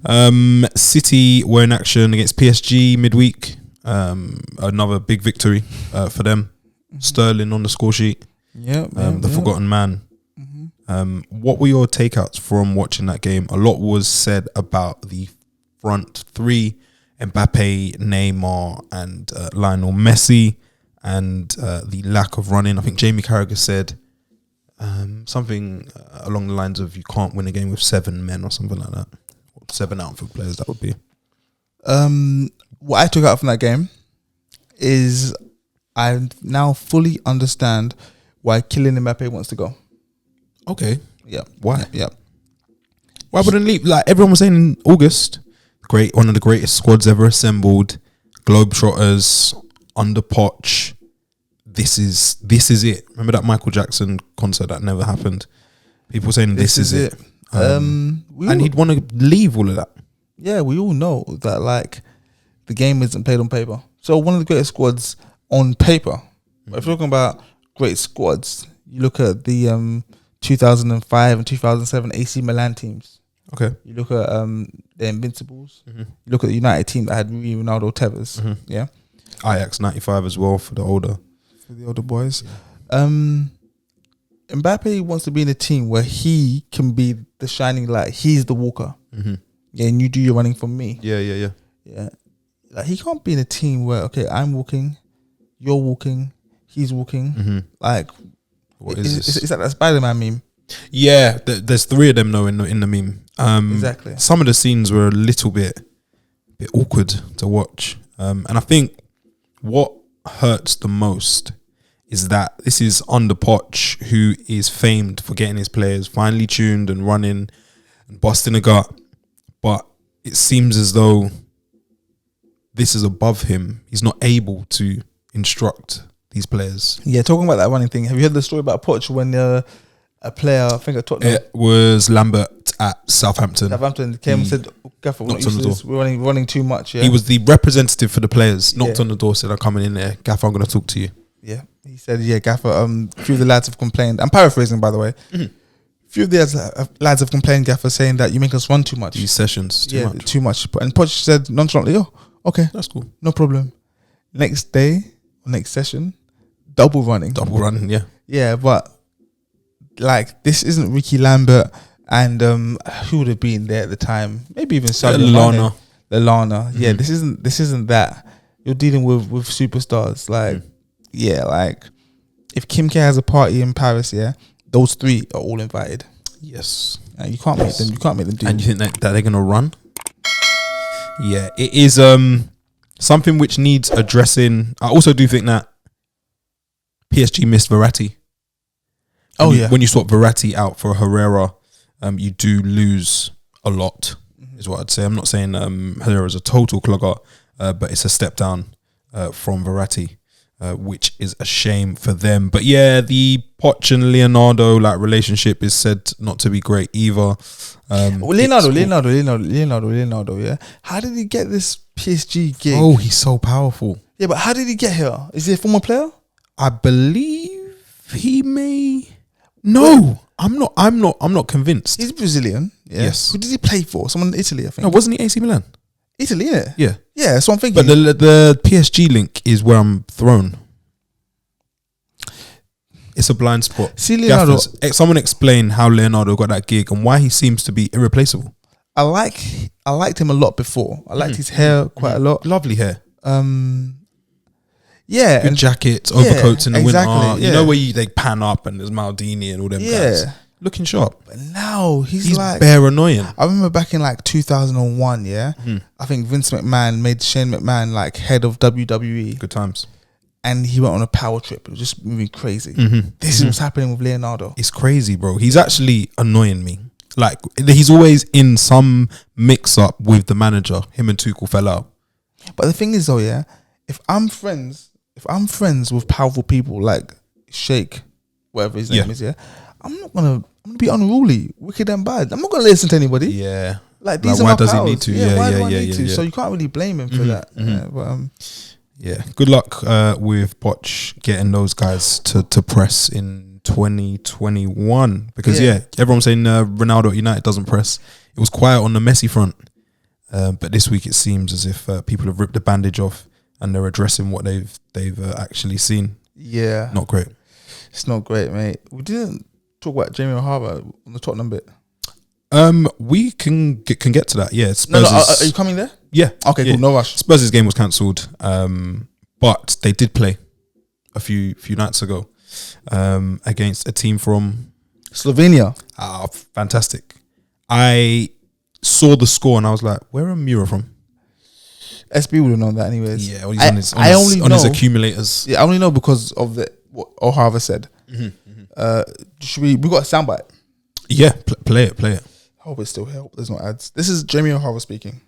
City were in action against PSG midweek. Another big victory for them. Sterling on the score sheet. The forgotten man. What were your takeouts from watching that game? A lot was said about the front three: Mbappe, Neymar, and Lionel Messi, and the lack of running. I think Jamie Carragher said something along the lines of, you can't win a game with 7 men or something like that. 7 outfield players, that would be. What I took out from that game is I now fully understand why Kylian Mbappe wants to go. Okay. Yeah. Why? Yeah. Why wouldn't leave? Like everyone was saying in August, one of the greatest squads ever assembled, Globetrotters under Poch. This is it. Remember that Michael Jackson concert that never happened? People saying this is it. And he'd want to leave all of that. Yeah, we all know that like the game isn't played on paper. So one of the greatest squads on paper. If you're talking about great squads, you look at the 2005 and 2007 AC Milan teams. Okay. You look at the Invincibles. You look at the United team that had Ronaldo, Tevez. Yeah. Ajax 95 as well for the older boys. Yeah. Mbappe wants to be in a team where he can be the shining light. He's the walker. Yeah, and you do your running for me. Yeah. Like he can't be in a team where, okay, I'm walking, you're walking, he's walking. Like, what is this? It's like that Spider-Man meme. Yeah, there's 3 of them though in the meme. Exactly. Some of the scenes were a little bit awkward to watch. And I think what hurts the most is that this is under Poch, who is famed for getting his players finely tuned and running and busting a gut, but it seems as though this is above him. He's not able to instruct these players. Yeah, talking about that running thing. Have you heard the story about Poch when a player, I think at Tottenham, It was Lambert at Southampton. Came and said, "Gaffer, we're not used to this. We're running too much." Yeah, He was the representative for the players. Knocked on the door, said, "I'm coming in there, Gaffer. I'm going to talk to you." Yeah, he said, "Yeah, Gaffer. A few of the lads have complained. I'm paraphrasing, by the way. A few of the lads have complained, Gaffer, saying that you make us run too much. These sessions, too much. And Poch said nonchalantly, "Oh, okay, that's cool, no problem." Next day, next session, double running. Yeah. Yeah, but like this isn't Ricky Lambert and who would have been there at the time? Maybe even Lallana. Lallana. Yeah, this isn't that. You're dealing with superstars. Like, yeah, like if Kim K has a party in Paris, yeah, those three are all invited. Yes. You can't make them. You can't make them do. And you think that they're gonna run? Yeah, it is something which needs addressing. I also do think that PSG missed Verratti. When you swap Verratti out for Herrera, you do lose a lot, is what I'd say. I'm not saying Herrera is a total clogger, but it's a step down from Verratti, which is a shame for them. But yeah, the Poch and Leonardo relationship is said not to be great either. Leonardo, yeah. How did he get this PSG gig? Oh, he's so powerful. Yeah, but how did he get here? Is he a former player? I believe he may. No, I'm not convinced. He's Brazilian. Yeah. Yes. Who did he play for? Someone in Italy, I think. No, wasn't he AC Milan? Italy, innit? Yeah. Yeah, that's what I'm thinking. But the PSG link is where I'm thrown. It's a blind spot. See, Leonardo. Someone explain how Leonardo got that gig and why he seems to be irreplaceable. I liked him a lot before. I liked his hair quite a lot. Lovely hair. Yeah, good jackets, overcoats in the winter. Yeah. You know where they pan up and there's Maldini and all them guys. Looking sharp. But now he's like bare annoying. I remember back in 2001, yeah. I think Vince McMahon made Shane McMahon head of WWE. Good times. And he went on a power trip. It was just moving crazy. This is what's happening with Leonardo. It's crazy, bro. He's actually annoying me. He's always in some mix up with the manager. Him and Tuchel fell out. But the thing is though, yeah, if I'm friends with powerful people like Sheikh, whatever his name is, yeah, I'm gonna be unruly, wicked and bad. I'm not gonna listen to anybody. Yeah. These are why my does powers. he need to? Why do I need to? So you can't really blame him for that. Yeah. Good luck with Poch getting those guys to press in 2021 because everyone's saying Ronaldo at United doesn't press. It was quiet on the Messi front, but this week it seems as if people have ripped the bandage off and they're addressing what they've actually seen. Yeah, not great. It's not great, mate. We didn't talk about Jamie O'Hara on the Tottenham bit. We can get to that. Yeah, are you coming there? Yeah. Okay, cool. No rush. Spurs' game was cancelled, but they did play a few nights ago against a team from Slovenia. Fantastic. I saw the score and I was like, "Where are Mura from?" SB would have known that anyways. Yeah, well, he's on his accumulators. Yeah, I only know because of what O'Hara said. We got a soundbite. Yeah, play it. I hope it still helps. There's no ads. This is Jamie O'Hara speaking.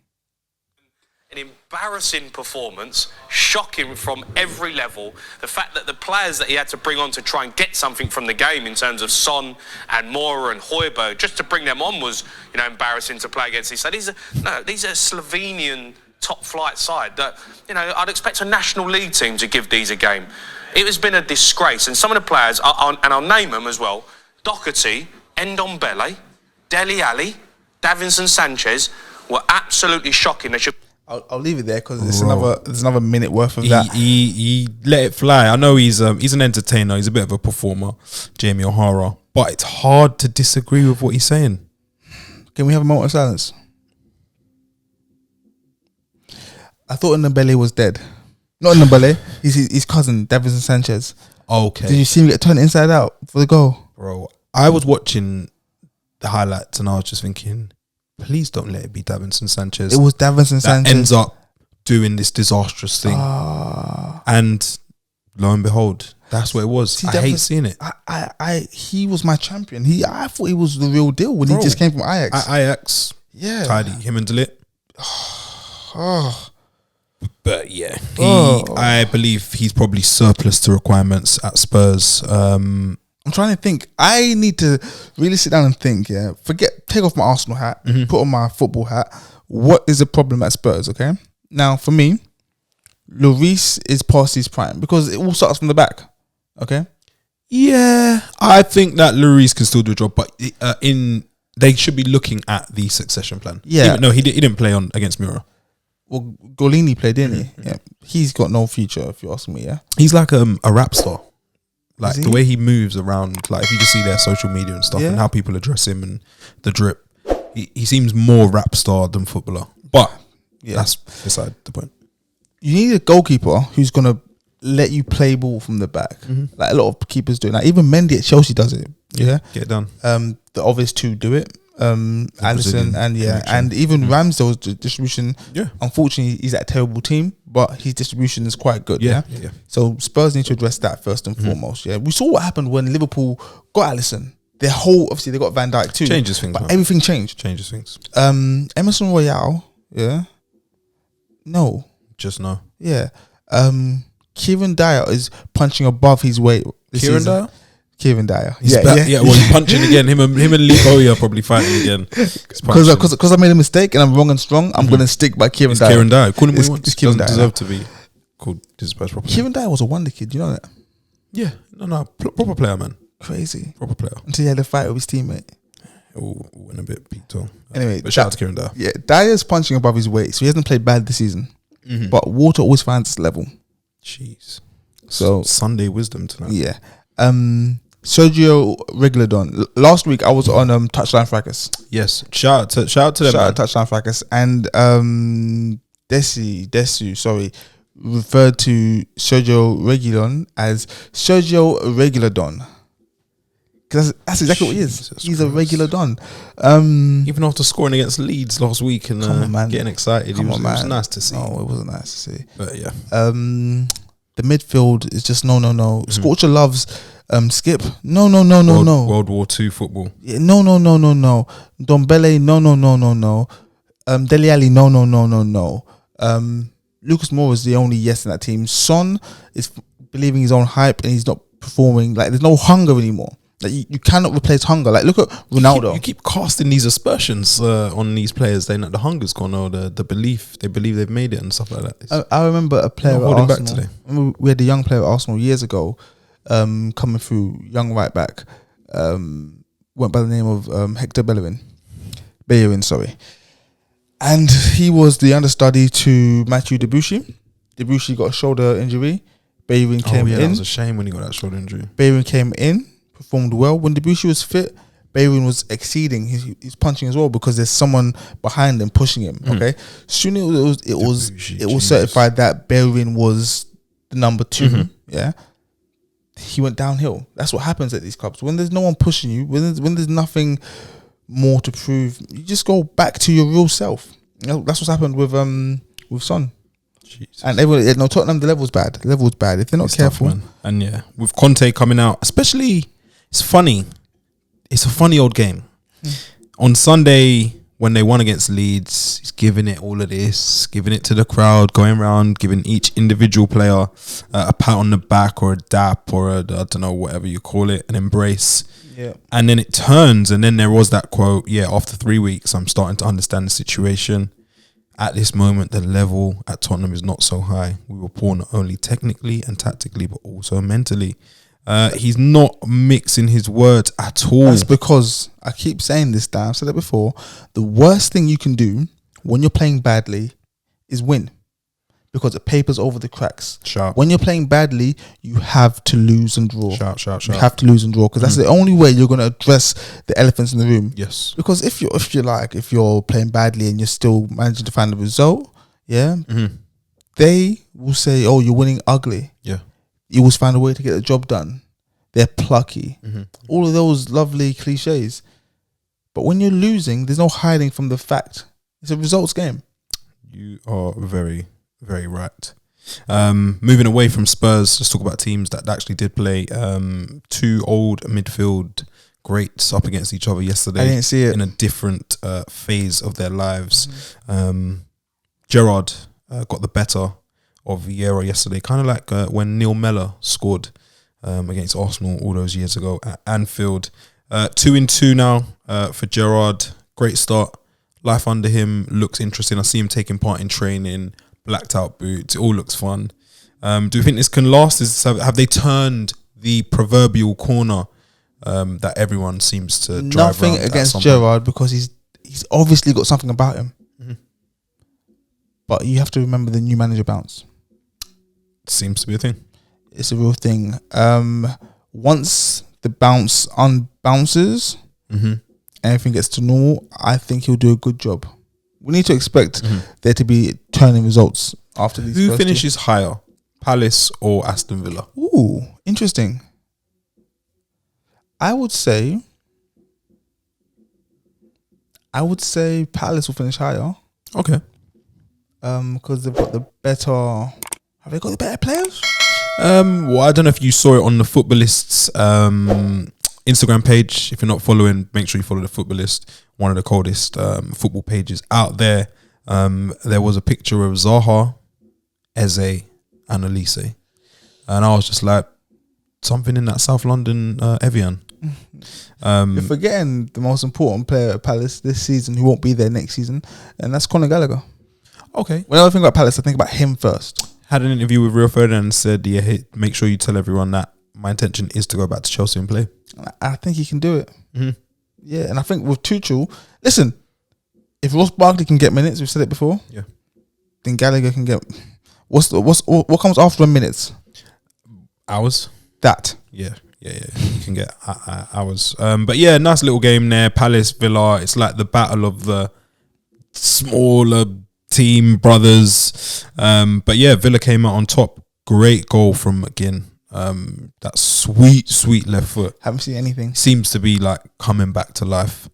An embarrassing performance, shocking from every level. The fact that the players that he had to bring on to try and get something from the game in terms of Son and Mora and Højbjerg, just to bring them on was, embarrassing to play against. So these are Slovenian top flight side that, I'd expect a National League team to give these a game. It has been a disgrace. And some of the players, and I'll name them as well, Doherty, Ndombele, Dele Alli, Davinson Sanchez were absolutely shocking. They should. I'll leave it there because there's another minute worth of that. He let it fly. I know he's an entertainer. He's a bit of a performer, Jamie O'Hara, but it's hard to disagree with what he's saying. Can we have a moment of silence? I thought Ndombele was dead. Not Ndombele. His cousin, Davinson Sanchez. Okay. Did you see him get turned inside out for the goal? Bro, I was watching the highlights and I was just thinking, please don't let it be Davinson Sanchez. It was Davinson Sanchez. That ends up doing this disastrous thing. And lo and behold, That's what it was. See, I that hate was- seeing it. He was my champion. I thought he was the real deal when Bro, he just came from Ajax. Ajax, Yeah. tidy. Him and Delit. Oh, But yeah, Oh. I believe he's probably surplus to requirements at Spurs. I'm trying to think. I need to really sit down and think. Yeah, take off my Arsenal hat, put on my football hat. What is the problem at Spurs? Okay, now for me, Lloris is past his prime because it all starts from the back. Okay, Yeah, I think that Lloris can still do a job, but they should be looking at the succession plan. Yeah. He didn't play on against Mura. well, Golini played, didn't he? Yeah, he's got no future if you ask me. Yeah, He's like a rap star. Like Is the he? way he moves around, like if you just see their social media and stuff Yeah. and how people address him and the drip, he seems more rap star than footballer. But yeah. that's beside the point. You need a goalkeeper who's gonna let you play ball from the back, like a lot of keepers do. Like even Mendy at Chelsea does it. Yeah, Get it done. The obvious two do it. Allison Brazilian and connection. and even Ramsdale's distribution. Yeah. Unfortunately, he's at a terrible team, but his distribution is quite good. Yeah. So Spurs need to address that first and foremost. Yeah, we saw what happened when Liverpool got Allison. Their whole obviously they got Van Dijk too. Changes things, but man. everything changed. Changes things. Emerson Royale. Yeah. No. Just no. Yeah. Kieran Dyer is punching above his weight. this Kieran season. Dyer? Kieran Dyer. He's back. Yeah, well, he's punching again. Him and Lee Bowyer are probably fighting again. Because I made a mistake and I'm wrong and strong, I'm going to stick by Kieran It's Dyer. Kieran Dyer. Call him what It's- he wants. it's Kieran Doesn't Dyer. deserve to be called his best proper name. Kieran Dyer was a wonder kid, you know that? Yeah, no, proper player, man. Crazy. Proper player. Until he had a fight with his teammate. Went a bit peaked on. Anyway, But shout out to Kieran Dyer. Yeah, Dyer's punching above his weight, so he hasn't played bad this season. But water always finds its level. Jeez. So Sunday wisdom tonight. yeah. Sergio Reguilón. Last week I was on Touchline Fracas. Yes. Shout out to them. Shout man. out Touchline Fracas and Desu, sorry, referred to Sergio Reguilón as Sergio Reguilón. Because that's exactly what he is. Jesus He's a Christ. regular Don. Even after scoring against Leeds last week and Come on, man. getting excited, it was nice to see. Oh, it wasn't nice to see. But yeah. The midfield is just no. Scorcher loves Skip. No. World War II football. Yeah, no. Dombele, no. Dele Alli, no. Lucas Moura is the only yes in that team. Son is believing his own hype and he's not performing. Like there's no hunger anymore. Like you cannot replace hunger. Like look at Ronaldo. You keep casting these aspersions on these players. They know the hunger's gone or the belief. They believe they've made it and stuff like that. I remember a player at holding back Arsenal. today. Remember we had a young player at Arsenal years ago, coming through, young right back, went by the name of Hector Bellerin, sorry, and he was the understudy to Mathieu Debuchy. Debuchy got a shoulder injury. Bellerin came That in. was a shame when he got that shoulder injury. Bellerin came in, performed well. When Debuchy was fit, Bellerin was exceeding. He's punching as well because there's someone behind him pushing him. Okay, soon it was Jesus. certified that Bellerin was the number 2. Yeah, he went downhill. That's what happens at these clubs when there's no one pushing you. When there's nothing more to prove, you just go back to your real self. You know, that's what's happened with Son. Jesus. And everyone, no, Tottenham, the level's bad. The level's bad. If they're not It's tough, careful, man. And yeah, with Conte coming out, especially, it's funny. It's a funny old game. On Sunday, when they won against Leeds, he's giving it all of this, giving it to the crowd, going around, giving each individual player a pat on the back or a dap or I don't know, whatever you call it, an embrace. yeah. And then it turns, and then there was that quote, after 3 weeks, I'm starting to understand the situation. At this moment, the level at Tottenham is not so high. We were poor not only technically and tactically, but also mentally. He's not mixing his words at all. That's because I keep saying this, Dan. I've said it before. The worst thing you can do when you're playing badly is win, because it papers over the cracks. Sharp. When you're playing badly, you have to lose and draw. Sharp. You have to lose and draw because that's the only way you're going to address the elephants in the room. Yes. Because if you're playing badly and you're still managing to find the result, they will say, "Oh, you're winning ugly." Yeah. You always find a way to get the job done. They're plucky. All of those lovely cliches. But when you're losing, there's no hiding from the fact. It's a results game. You are very, very right. Moving away from Spurs, let's talk about teams that actually did play. Two old midfield greats up against each other yesterday. I didn't see it. In a different phase of their lives. Gerrard got the better of Vieira yesterday, kind of like when Neil Mellor scored against Arsenal all those years ago at Anfield. 2-2 now for Gerrard. Great start. Life under him looks interesting. I see him taking part in training, blacked out boots. It all looks fun. Do you think this can last? Have they turned the proverbial corner that everyone seems to drive Nothing around against Gerrard because he's obviously got something about him. But you have to remember the new manager bounce. Seems to be a thing. It's a real thing. Once the bounce unbounces, everything gets to normal, I think he'll do a good job. We need to expect there to be turning results after these. Who finishes higher, Palace or Aston Villa? Ooh, interesting. I would say Palace will finish higher. Okay. Because they've got the better. Have they got the better players? Well, I don't know if you saw it on the Footballists Instagram page. If you're not following, make sure you follow the Footballist, one of the coldest football pages out there. There was a picture of Zaha, Eze, and Elise, and I was just like, something in that South London Evian. You're forgetting the most important player at Palace this season who won't be there next season, and that's Conor Gallagher. Okay. When I think about Palace, I think about him first. Had an interview with Rio Ferdinand and said, yeah, hey, make sure you tell everyone that my intention is to go back to Chelsea and play. I think he can do it. Yeah, and I think with Tuchel, listen, if Ross Barkley can get minutes, we've said it before. Yeah. Then Gallagher can get. What comes after minutes? Hours. That. Yeah. You can get hours. But yeah, nice little game there. Palace, Villa. It's like the battle of the smaller team brothers. But yeah, Villa came out on top. Great goal from McGinn. That sweet left foot. Haven't seen anything. Seems to be like coming back to life.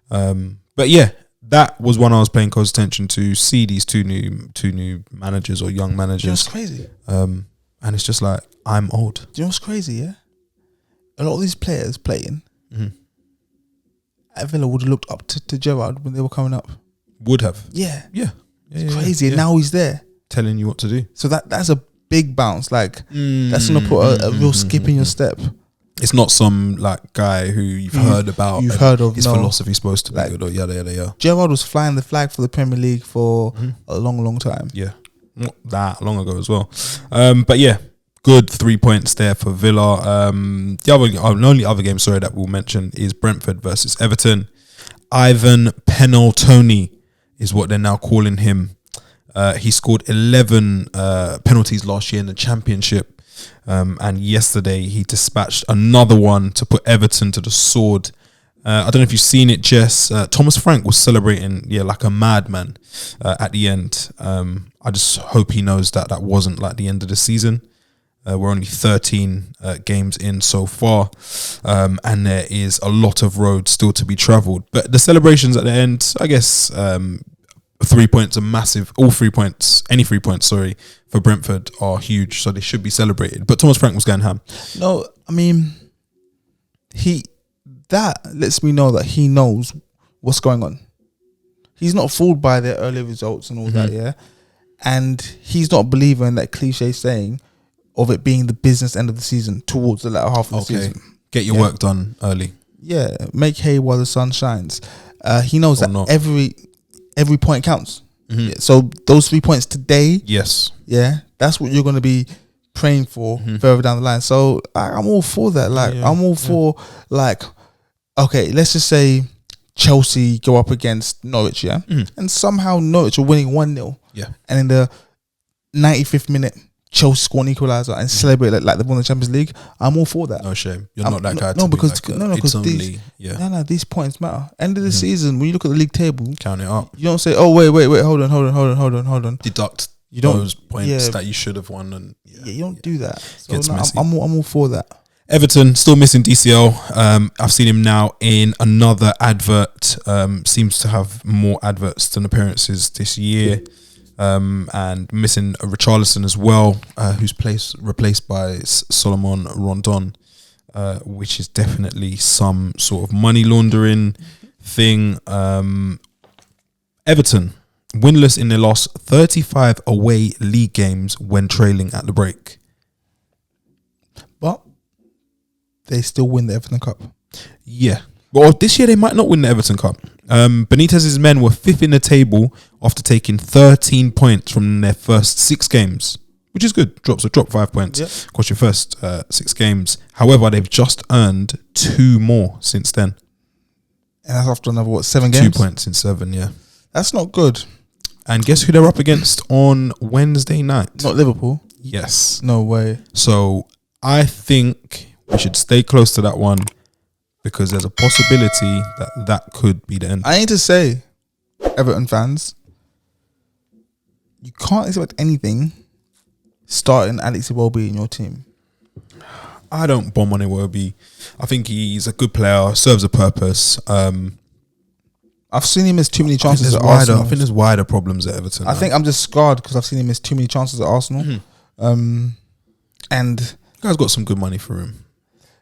But yeah, that was one I was paying close attention to. See these two new managers or young managers. You know what's crazy? And it's just like, I'm old. Do you know what's crazy? Yeah, a lot of these players playing at Villa would have looked up to Gerrard when they were coming up. Would have. Yeah. It's crazy. Yeah. And now he's there, telling you what to do. So that's a big bounce. Like that's gonna put a real skip in your step. It's not some like guy who you've heard about. You've heard of. His philosophy supposed to be like, good or yada. Gerrard was flying the flag for the Premier League for a long time. Yeah, not that long ago as well. But yeah, good 3 points there for Villa. The only other game, that we'll mention is Brentford versus Everton. Ivan Penaltoni is what they're now calling him. He scored 11 penalties last year in the Championship. And yesterday he dispatched another one to put Everton to the sword. I don't know if you've seen it, Jess. Thomas Frank was celebrating, like a madman at the end. I just hope he knows that wasn't like the end of the season. We're only 13 games in so far, and there is a lot of road still to be travelled. But the celebrations at the end, I guess, 3 points are massive. All 3 points, any 3 points, for Brentford are huge, so they should be celebrated. But Thomas Frank was going ham. No, I mean, that lets me know that he knows what's going on. He's not fooled by their early results and all that, yeah? And he's not a believer in that cliche saying of it being the business end of the season towards the latter half of the season. Get your work done early. Yeah, make hay while the sun shines. He knows that every point counts. Yeah, so those 3 points today, that's what you're going to be praying for further down the line. So I'm all for that. I'm all for okay, let's just say Chelsea go up against Norwich, and somehow Norwich are winning 1-0. Yeah, and in the 95th minute, Chelsea score an equaliser and celebrate like they've won the Champions League. I'm all for that. No shame. You're not that guy. Because these points matter. End of the season, when you look at the league table, count it up. You don't say, "Oh wait, hold on." Deduct those points that you should have won, and you don't do that. So gets messy. I'm all for that. Everton still missing DCL. I've seen him now in another advert. Seems to have more adverts than appearances this year. and missing Richarlison as well, who's replaced by Solomon Rondon, which is definitely some sort of money laundering thing. Everton, winless in their last 35 away league games when trailing at the break. But they still win the Everton Cup. Yeah. Well, this year they might not win the Everton Cup. Benitez's men were 5th in the table after taking 13 points from their first 6 games, which is good. Drop 5 points across your first 6 games. However, they've just earned 2 more since then. And that's after another, 7 games? 2 points in 7, yeah. That's not good. And guess who they're up against on Wednesday night? Not Liverpool? Yes. No way. So I think we should stay close to that one, because there's a possibility that could be the end. I need to say, Everton fans, you can't expect anything starting Alex Iwobi in your team. I don't bomb on Iwobi. I think he's a good player, serves a purpose. I've seen him miss too many chances at Arsenal. I think there's wider problems at Everton. I think I'm just scarred because I've seen him miss too many chances at Arsenal. And you guys got some good money for him.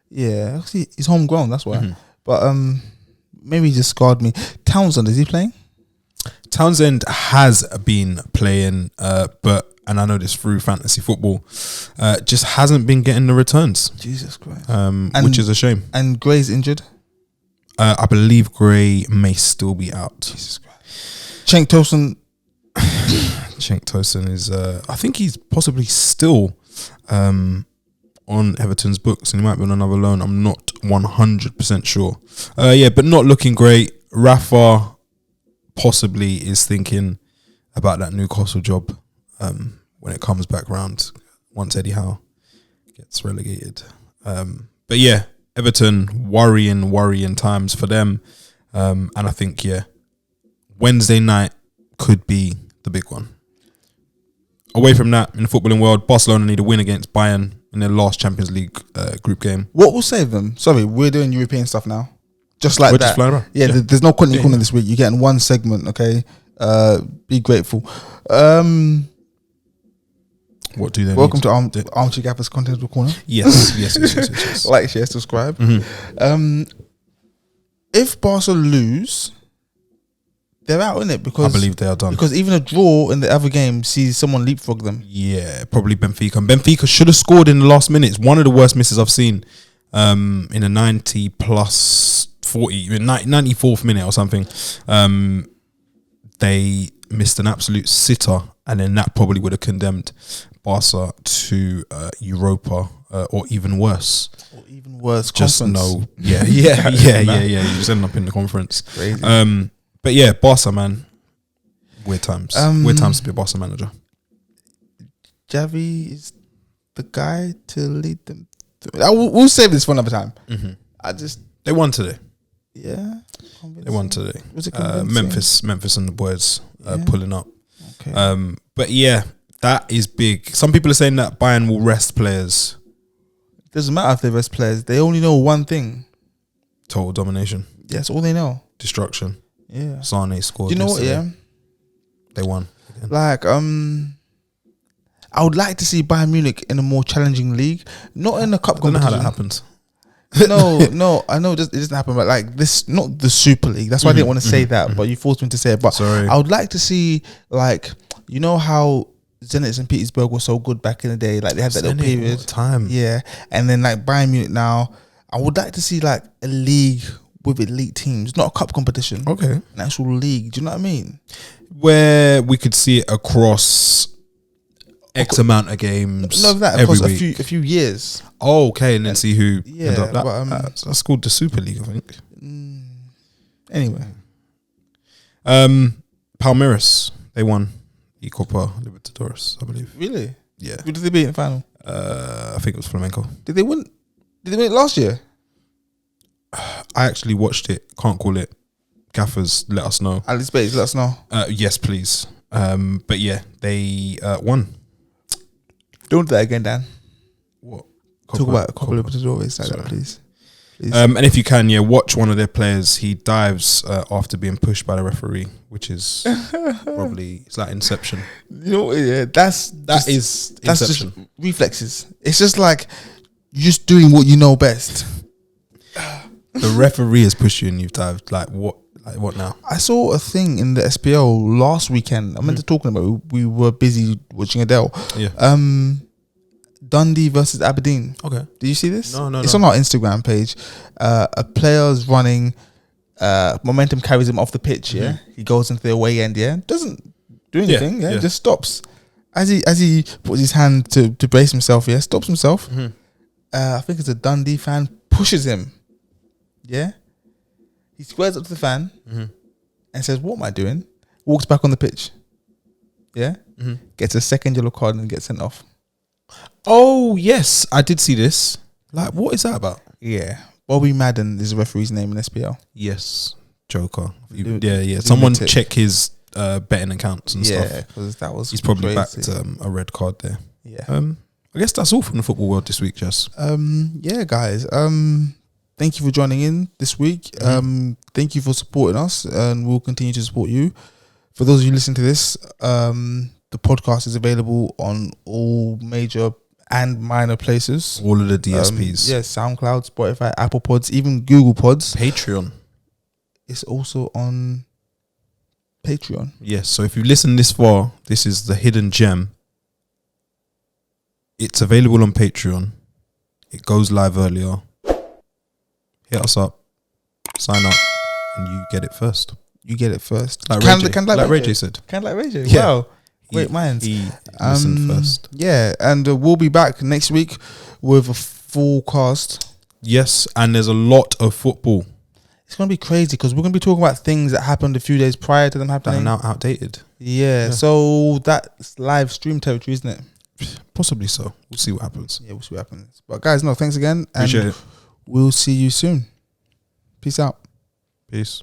Yeah, he's homegrown, that's why. But maybe he just scarred me. Townsend, is he playing? Townsend has been playing, and I know this through fantasy football, just hasn't been getting the returns. Jesus Christ. Which is a shame. And Gray's injured? I believe Gray may still be out. Jesus Christ. Cenk Tosun is, I think he's possibly still on Everton's books, and he might be on another loan. I'm not 100% sure. But not looking great. Rafa possibly is thinking about that Newcastle job when it comes back round, once Eddie Howe gets relegated. But yeah, Everton, worrying times for them. And I think, Wednesday night could be the big one. Away from that, in the footballing world, Barcelona need a win against Bayern in their last Champions League group game. What will save them? Sorry, we're doing European stuff now. Just like we're that. Just flying around. Yeah, there's no content corner this week. You're getting one segment, okay? Be grateful. What do they Welcome need? to Armchair Gaffers Content Corner. Yes. Like, share, subscribe. If Barca lose, they're out, innit? Because I believe they are done. Because even a draw in the other game sees someone leapfrog them. Yeah, probably Benfica. And Benfica should have scored in the last minutes. One of the worst misses I've seen in a 90 plus 40, 94th minute or something. They missed an absolute sitter, and then that probably would have condemned Barca to Europa or even worse. Just conference. Yeah. You just end up in the conference. Crazy. But yeah, Barca, man. Weird times. Weird times to be a Barca manager. Javi is the guy to lead them. We'll save this for another time. They won today. Yeah, they won today. Was it Memphis and the boys pulling up. Okay. But yeah, that is big. Some people are saying that Bayern will rest players. Doesn't matter if they rest players. They only know one thing: total domination. Yeah, that's all they know. Destruction. Yeah. Sane scored. Do you know what? Yeah, they won. Again. Like I would like to see Bayern Munich in a more challenging league, not in a cup competition. I don't know how that happens. No, I know it doesn't happen, but like this, not the Super League. That's why I didn't want to say that, but you forced me to say it. But sorry. I would like to see, like, you know how Zenit St. Petersburg was so good back in the day, like they had that little period, time, yeah, and then like Bayern Munich now. I would like to see like a league with elite teams, not a cup competition. Okay, an actual league. Do you know what I mean? Where we could see it across X amount of games. No, that across a few years. Oh, okay, and then see who ends up that. But, that's called the Super League, I think. Anyway, Palmeiras, they won the Copa Libertadores, I believe. Really? Yeah. Who did they beat in the final? I think it was Flamenco. Did they win? Did they win it last year? I actually watched it. Can't call it. Gaffers, let us know. Alice Bates, let us know. Yes, please. But yeah, they won. Don't do that again, Dan. What? Talk about Copa Libertadores like that, please. And if you can, watch one of their players. He dives after being pushed by the referee, which is probably it's like Inception. You know, that's Inception. just reflexes. It's just like you're just doing what you know best. The referee has pushed you and you've dived. Like what? Like what now? I saw a thing in the SPL last weekend. I meant to talk about it. We were busy watching Adele. Yeah. Dundee versus Aberdeen. Okay. Did you see this? No. It's on our Instagram page. A player's running. Momentum carries him off the pitch. Yeah. He goes into the away end. Yeah. Doesn't do anything. Yeah. Just stops. As he puts his hand to brace himself. Yeah. Stops himself. I think it's a Dundee fan pushes him. Yeah. He squares up to the fan and says, "What am I doing?" Walks back on the pitch. Yeah. Gets a second yellow card and gets sent off. Oh yes, I did see this. Like, what is that about? Yeah. Bobby Madden is the referee's name in SPL. Yes, Joker. Lunatic. Someone check his betting accounts and stuff. Yeah, because that was he's probably crazy. backed a red card there. Yeah. I guess that's all from the football world this week, Jess. Yeah, guys. Thank you for joining in this week. Thank you for supporting us, and we'll continue to support you. For those of you listening to this, the podcast is available on all major and minor places. All of the DSPs. SoundCloud, Spotify, Apple Pods, even Google Pods. Patreon. It's also on Patreon. Yes, so if you listen this far, this is the hidden gem. It's available on Patreon. It goes live earlier. Hit us up, sign up, and you get it first. You get it first. Like Ray J said. Kind of like Ray J. Yeah. Wow. Great minds. He listened first. Yeah, and we'll be back next week with a full cast. Yes, and there's a lot of football. It's going to be crazy because we're going to be talking about things that happened a few days prior to them happening. That are now outdated. Yeah, so that's live stream territory, isn't it? Possibly so. We'll see what happens. Yeah, we'll see what happens. But guys, no, thanks again. Appreciate and it. We'll see you soon. Peace out. Peace.